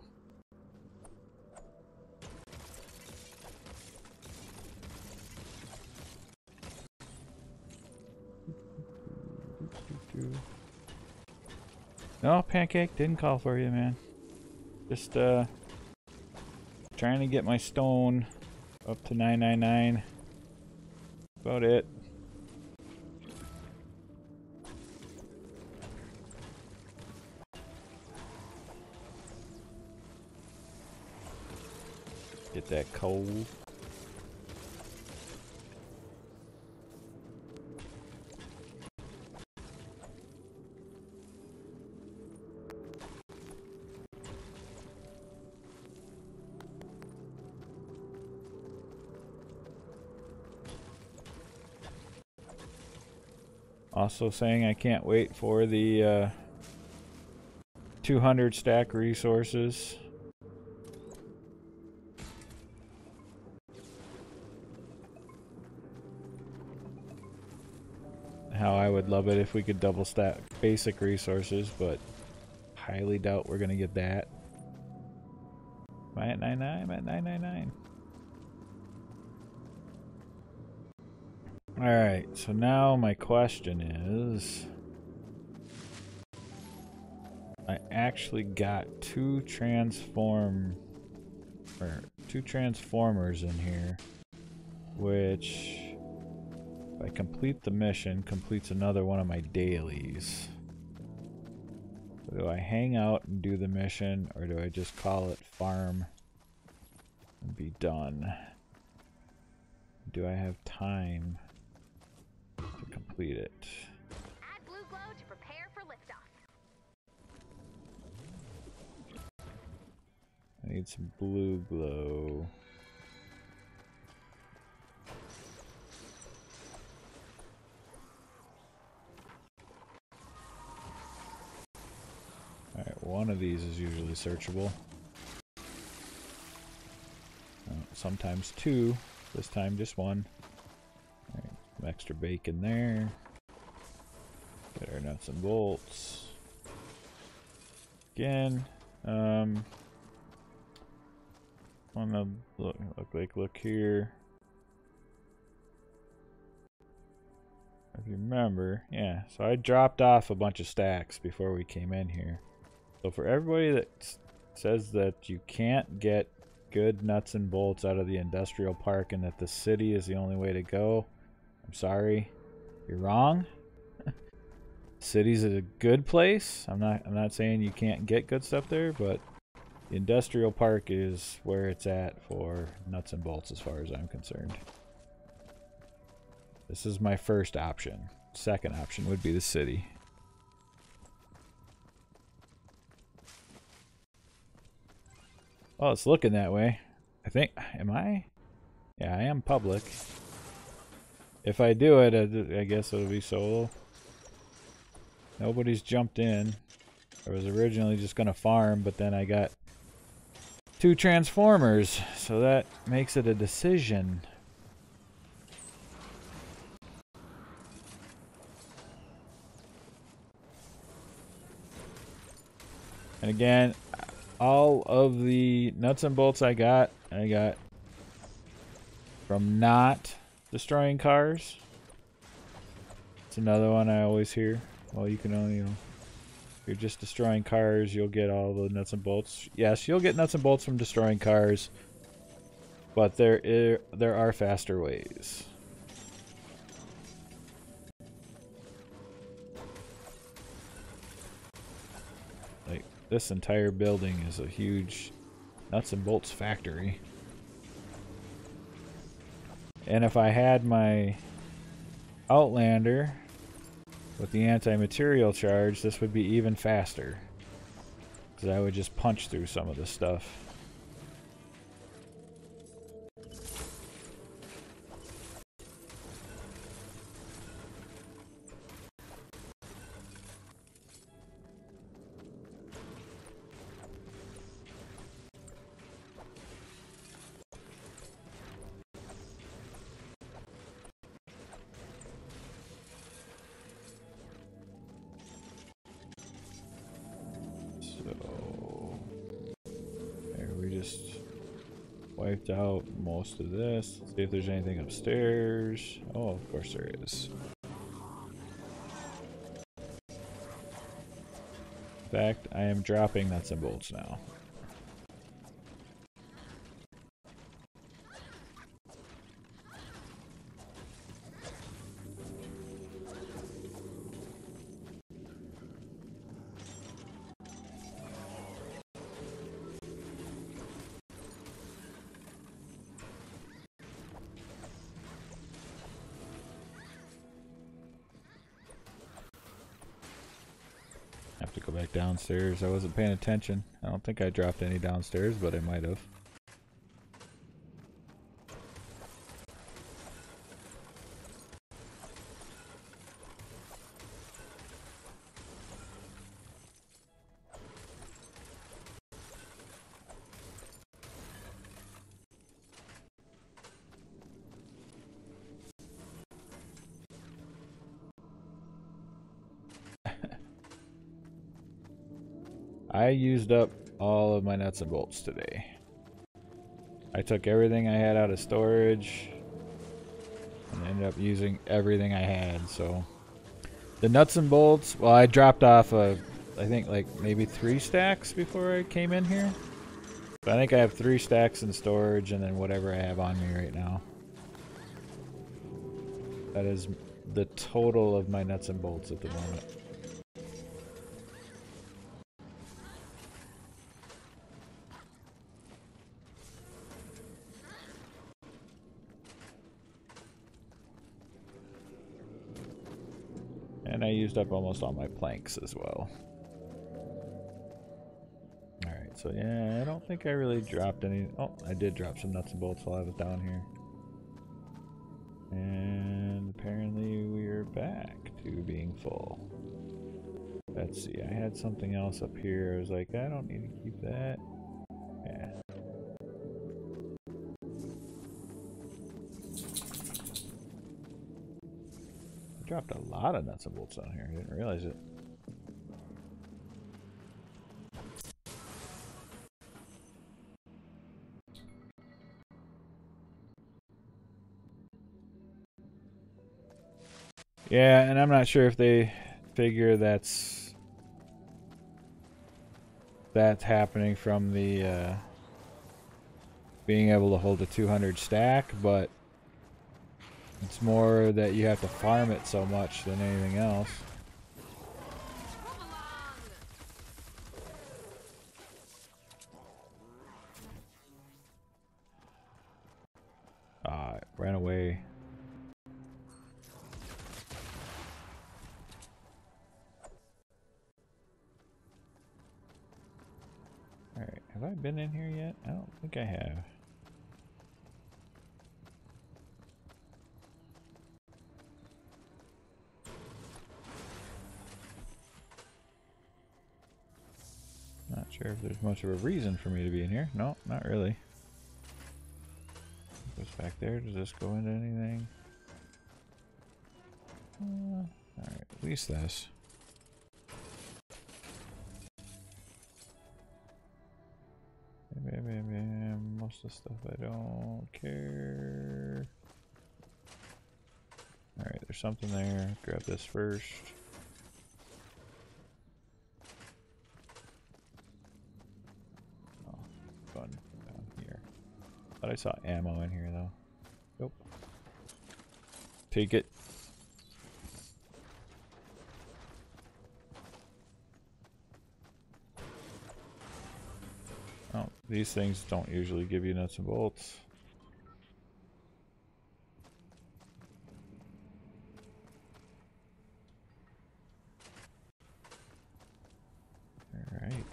No, Pancake, didn't call for you, man. Just trying to get my stone up to 999. About it. Get that coal. Also saying I can't wait for the 200 stack resources. How I would love it if we could double stack basic resources, but highly doubt we're gonna get that. Am I at 99? I'm at 999. Alright, so now my question is, I actually got two transformers in here, which if I complete the mission, completes another one of my dailies. So do I hang out and do the mission, or do I just call it farm and be done? Do I have time to complete it? Add blue glow to prepare for liftoff. I need some blue glow. Alright, one of these is usually searchable. Sometimes two, this time just one. Alright, some extra bacon there. Get our nuts and bolts. Again, wanna look here. If you remember, yeah, so I dropped off a bunch of stacks before we came in here. So for everybody that says that you can't get good nuts and bolts out of the industrial park and that the city is the only way to go, I'm sorry, you're wrong. City's a good place. I'm not saying you can't get good stuff there, but the industrial park is where it's at for nuts and bolts as far as I'm concerned. This is my first option. Second option would be the city. Well, it's looking that way. I think, am I? Yeah, I am public. If I do it, I guess it'll be solo. Nobody's jumped in. I was originally just gonna farm, but then I got two transformers, so that makes it a decision. And again, all of the nuts and bolts I got from not destroying cars. It's another one I always hear. Well, you can only, if you're just destroying cars, you'll get all the nuts and bolts. Yes, you'll get nuts and bolts from destroying cars, but there are faster ways. Like, this entire building is a huge nuts and bolts factory. And if I had my Outlander with the anti-material charge, this would be even faster, because I would just punch through some of this stuff. Wiped out most of this. See if there's anything upstairs. Oh, of course there is. In fact, I am dropping nuts and bolts now. Go back downstairs. I wasn't paying attention. I don't think I dropped any downstairs, but I might have. I used up all of my nuts and bolts today. I took everything I had out of storage and ended up using everything I had. So the nuts and bolts, well, I dropped off I think like maybe 3 stacks before I came in here. But I think I have 3 stacks in storage and then whatever I have on me right now. That is the total of my nuts and bolts at the moment. And I used up almost all my planks as well. Alright, so yeah, I don't think I really dropped any. Oh, I did drop some nuts and bolts while I was down here. And apparently we are back to being full. Let's see, I had something else up here. I was like, I don't need to keep that. Yeah. Dropped a lot of nuts and bolts on here. I didn't realize it. Yeah, and I'm not sure if they figure that's happening from the being able to hold a 200 stack, but it's more that you have to farm it so much than anything else. Ah, it ran away. Alright, have I been in here yet? I don't think I have. Not sure if there's much of a reason for me to be in here. No, not really. Goes back there. Does this go into anything? Alright, at least this. the stuff I don't care. Alright, there's something there. Grab this first. Oh, fun down here. Thought I saw ammo in here though. Nope. Take it. Oh, these things don't usually give you nuts and bolts. Alright.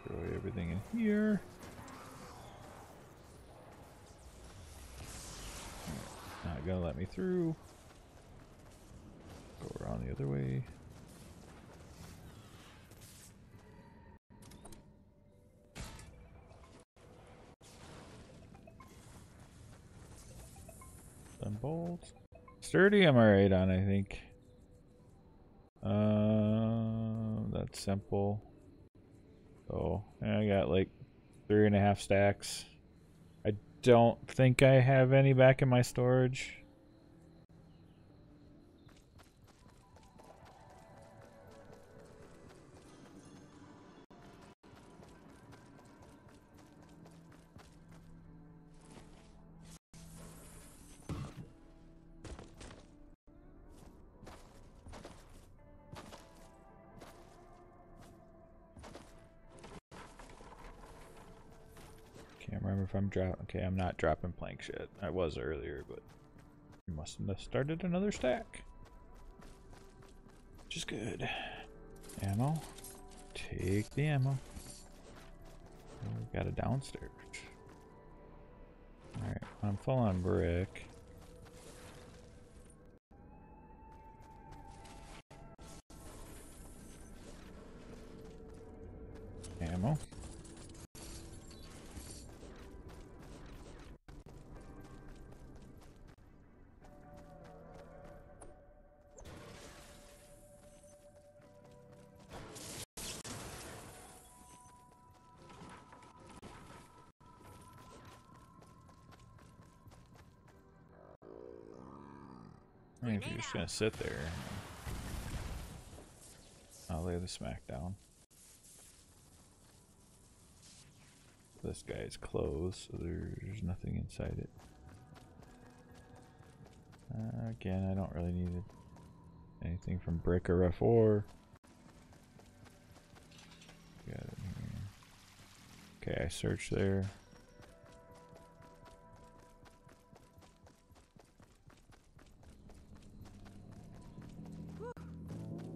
Throw everything in here. Not gonna let me through. Go around the other way. Some bolts. Sturdy, I'm alright on, I think. That's simple. So I got like 3.5 stacks. I don't think I have any back in my storage. Can't remember if I'm dropping. Okay, I'm not dropping plank shit. I was earlier, but I mustn't have started another stack. Which is good. Ammo. Take the ammo. Oh, we got a downstairs. Alright, I'm full on brick. Ammo. I mean, if you're just gonna sit there, I'll lay the smack down. This guy's closed, so there's nothing inside it. Again, I don't really need anything from brick or F4. Got it here. Okay, I searched there.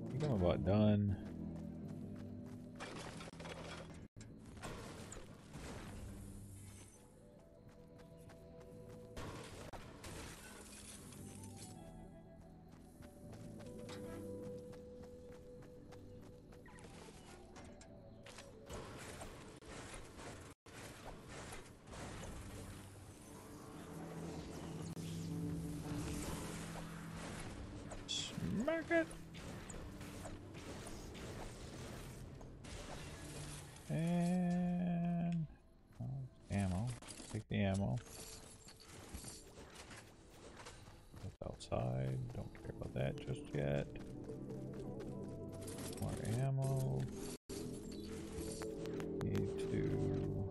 I think I'm about done. Smack it. And ammo. Take the ammo. That's outside. Don't care about that just yet. More ammo. Need to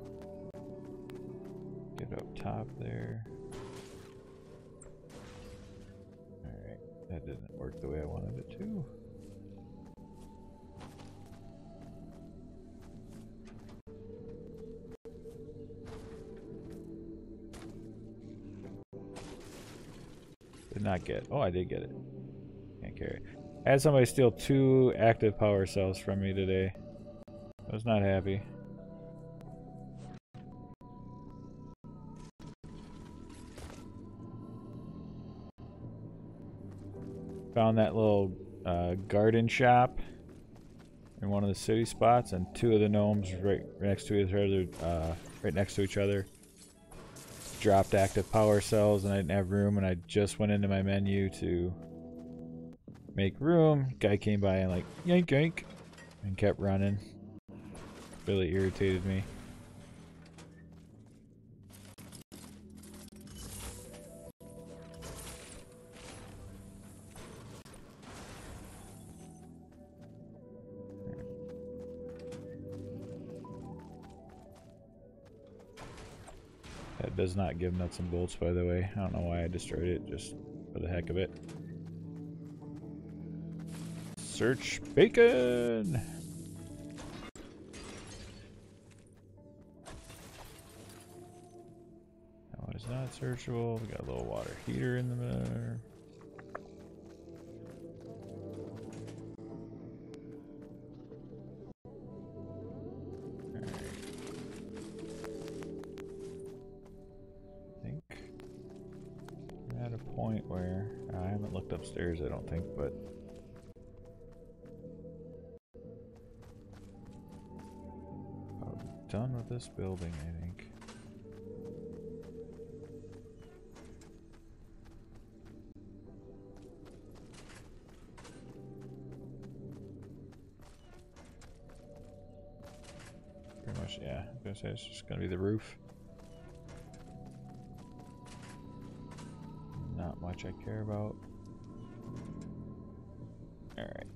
get up top there. Alright, that didn't work the way I wanted it to. Did not get. Oh, I did get it. Can't carry. I had somebody steal 2 active power cells from me today. I was not happy. Found that little garden shop in one of the city spots, and two of the gnomes right next to each other dropped active power cells, and I didn't have room, and I just went into my menu to make room. Guy came by and like yank yank and kept running. Really irritated me. That does not give nuts and bolts, by the way. I don't know why I destroyed it, just for the heck of it. Search bacon! That one is not searchable. We got a little water heater in the middle. Point where I haven't looked upstairs, I don't think, but I'm done with this building, I think. Pretty much, yeah. I was gonna say it's just gonna be the roof. Not much I care about. Alright.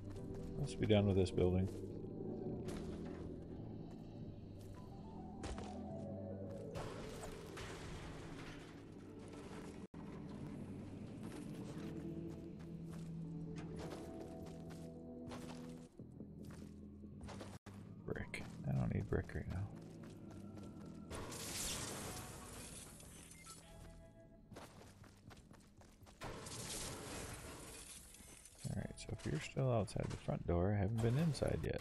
Let's be done with this building. Brick. I don't need brick right now. So if you're still outside the front door, I haven't been inside yet.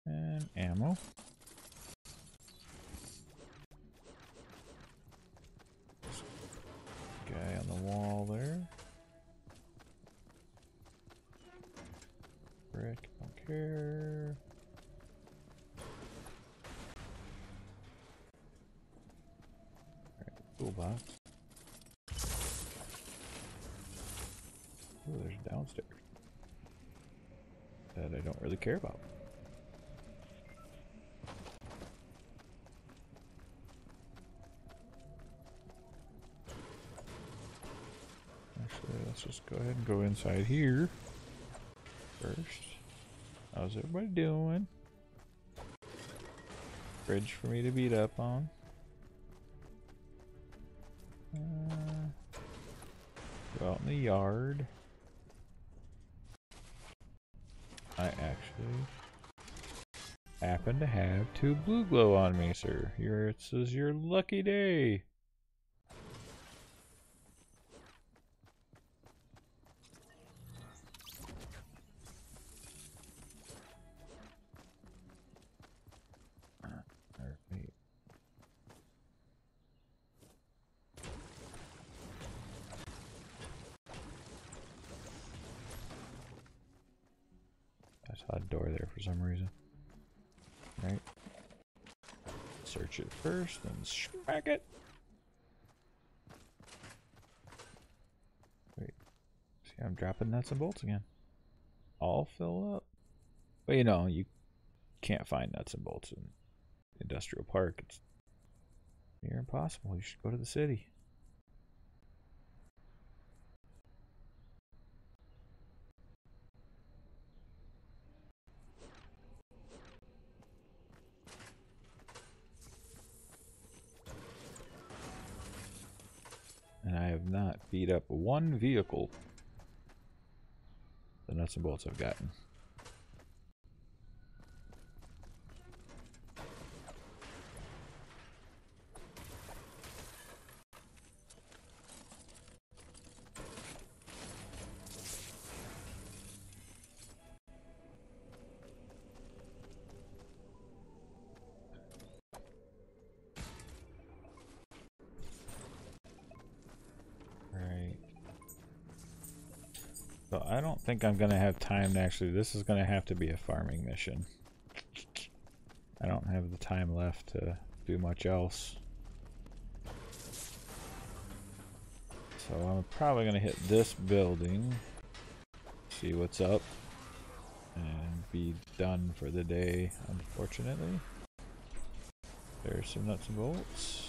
And ammo. Guy on the wall there. Brick, don't care. Alright, toolbox. Oh, there's downstairs that I don't really care about. Actually, let's just go ahead and go inside here first. How's everybody doing? Fridge for me to beat up on. Go out in the yard. I actually happen to have 2 blue glow on me, sir. This is your lucky day. I saw a door there for some reason. Right. Search it first, then smack it. Wait. See, I'm dropping nuts and bolts again. All fill up. But you know, you can't find nuts and bolts in Industrial Park. It's near impossible. You should go to the city. And I have not beat up one vehicle. The nuts and bolts I've gotten. Right. So I don't think I'm gonna have time to actually, this is gonna have to be a farming mission. I don't have the time left to do much else. So I'm probably gonna hit this building, see what's up, and be done for the day, unfortunately. There's some nuts and bolts.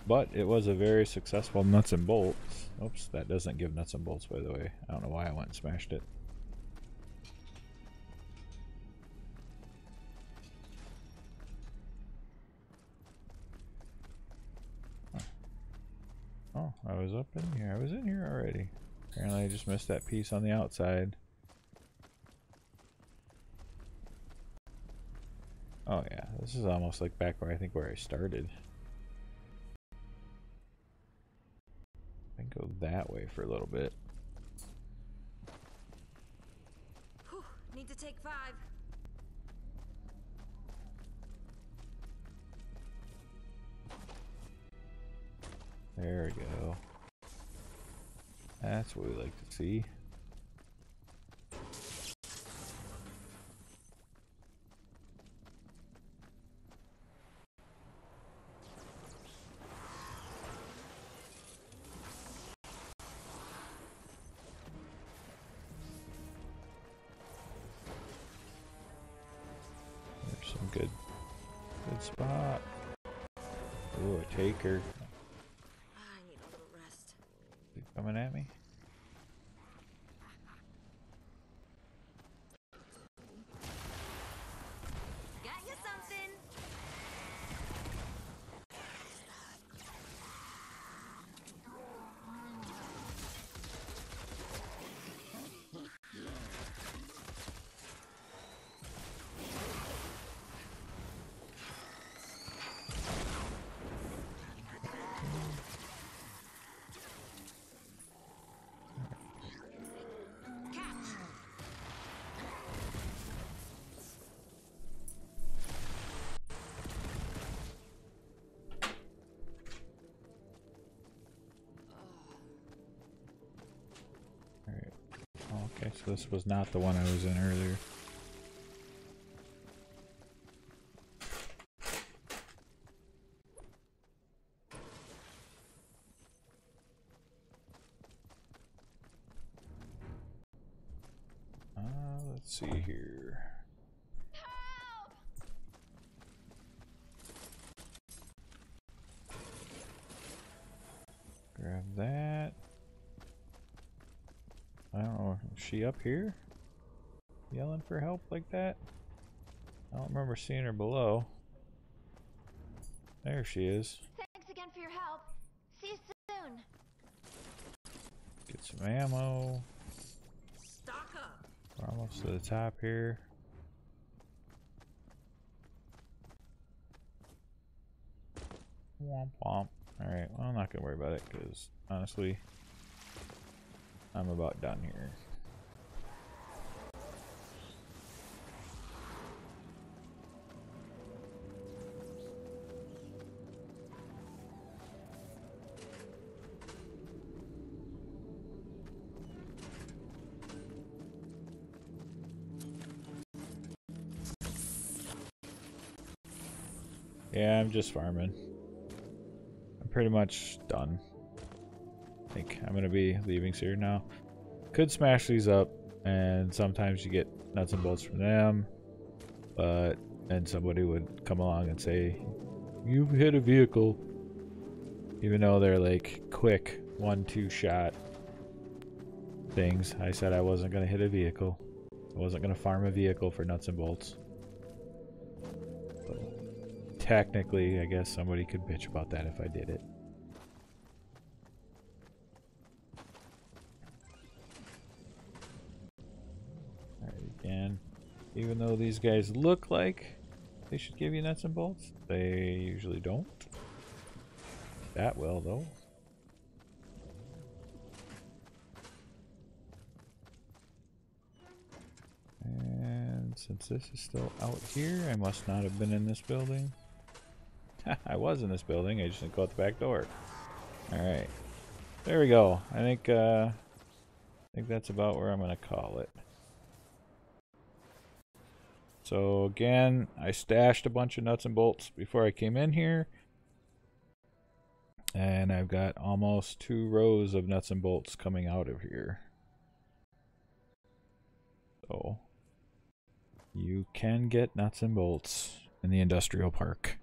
But it was a very successful nuts and bolts. Oops, that doesn't give nuts and bolts, by the way. I don't know why I went and smashed it. Oh, I was up in here. I was in here already. Apparently I just missed that piece on the outside. Oh yeah, this is almost like back where I think where I started. I can go that way for a little bit. Whew, need to take 5. There we go. That's what we like to see. There's some good spot. Ooh, a taker. I need a little rest. Is he coming at me? Got you something. Alright. Oh, okay, so this was not the one I was in earlier. Let's see here. Help! Grab that. I don't know, is she up here? Yelling for help like that? I don't remember seeing her below. There she is. Thanks again for your help. See you soon. Get some ammo. Stock up. We're almost to the top here. Womp womp. Alright, well, I'm not gonna worry about it because honestly, I'm about done here. Yeah, I'm just farming. I'm pretty much done. I think I'm gonna be leaving soon now. Could smash these up, and sometimes you get nuts and bolts from them, but then somebody would come along and say, "You've hit a vehicle," even though they're like quick 1-2 shot things. I said I wasn't gonna hit a vehicle. I wasn't gonna farm a vehicle for nuts and bolts. Technically, I guess somebody could bitch about that if I did it. Alright, again, even though these guys look like they should give you nuts and bolts, they usually don't. That well, though. And since this is still out here, I must not have been in this building. I was in this building, I just didn't go out the back door. Alright. There we go. I think think that's about where I'm going to call it. So again, I stashed a bunch of nuts and bolts before I came in here. And I've got almost 2 rows of nuts and bolts coming out of here. So you can get nuts and bolts in the industrial park.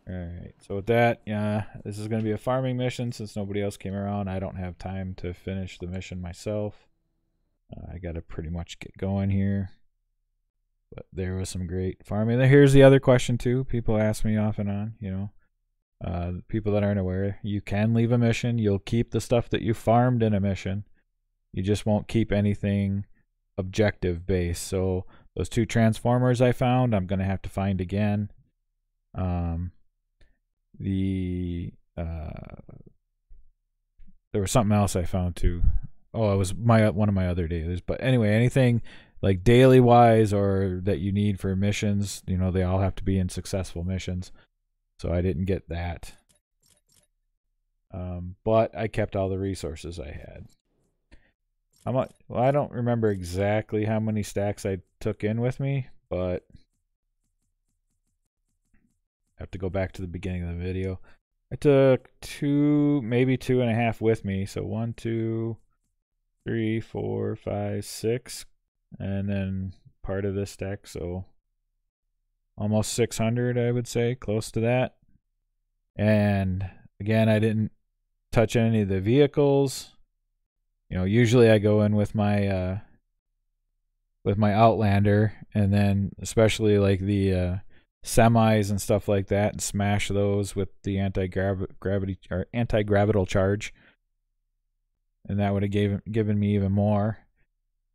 Alright, so with that, yeah, this is going to be a farming mission since nobody else came around. I don't have time to finish the mission myself. I got to pretty much get going here. But there was some great farming. Here's the other question too. People ask me off and on, you know. People that aren't aware, you can leave a mission. You'll keep the stuff that you farmed in a mission. You just won't keep anything objective based. So those 2 transformers I found, I'm going to have to find again. There was something else I found too. Oh, it was one of my other dailies. But anyway, anything like daily wise or that you need for missions, you know, they all have to be in successful missions. So I didn't get that. But I kept all the resources I had. Well, I don't remember exactly how many stacks I took in with me, but I have to go back to the beginning of the video. I took 2, maybe 2.5 with me. So 1, 2, 3, 4, 5, 6, and then part of this stack. So almost 600, I would say, close to that. And again, I didn't touch any of the vehicles. You know, usually I go in with my Outlander, and then especially like the semis and stuff like that, and smash those with the anti-gravital charge, and that would have given me even more.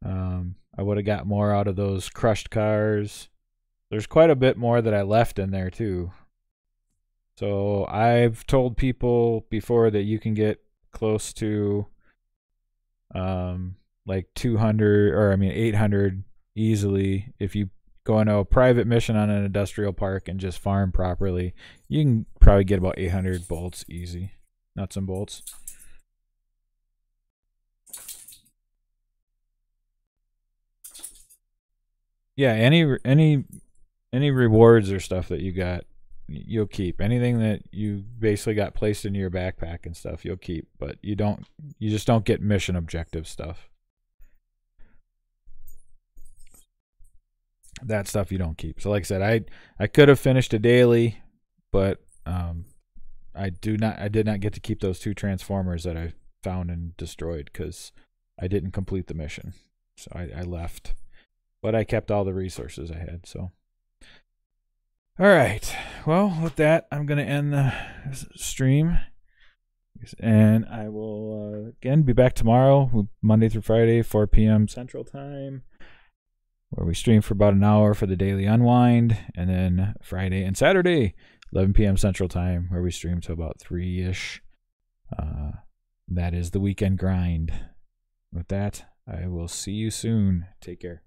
I would have got more out of those crushed cars. There's quite a bit more that I left in there too. So I've told people before that you can get close to like 200, or I mean 800 easily if you go into a private mission on an industrial park and just farm properly. You can probably get about 800 bolts easy, nuts and bolts. Yeah, any rewards or stuff that you got, you'll keep. Anything that you basically got placed into your backpack and stuff, you'll keep. But you just don't get mission objective stuff. That stuff you don't keep. So like I said, I could have finished a daily, but I did not get to keep those 2 transformers that I found and destroyed because I didn't complete the mission. So I left. But I kept all the resources I had, so. Alright, well, with that, I'm going to end the stream. And I will, again, be back tomorrow, Monday through Friday, 4 p.m. Central Time, where we stream for about an hour for the daily unwind. And then Friday and Saturday, 11 p.m. Central Time, where we stream to about 3-ish. That is the weekend grind. With that, I will see you soon. Take care.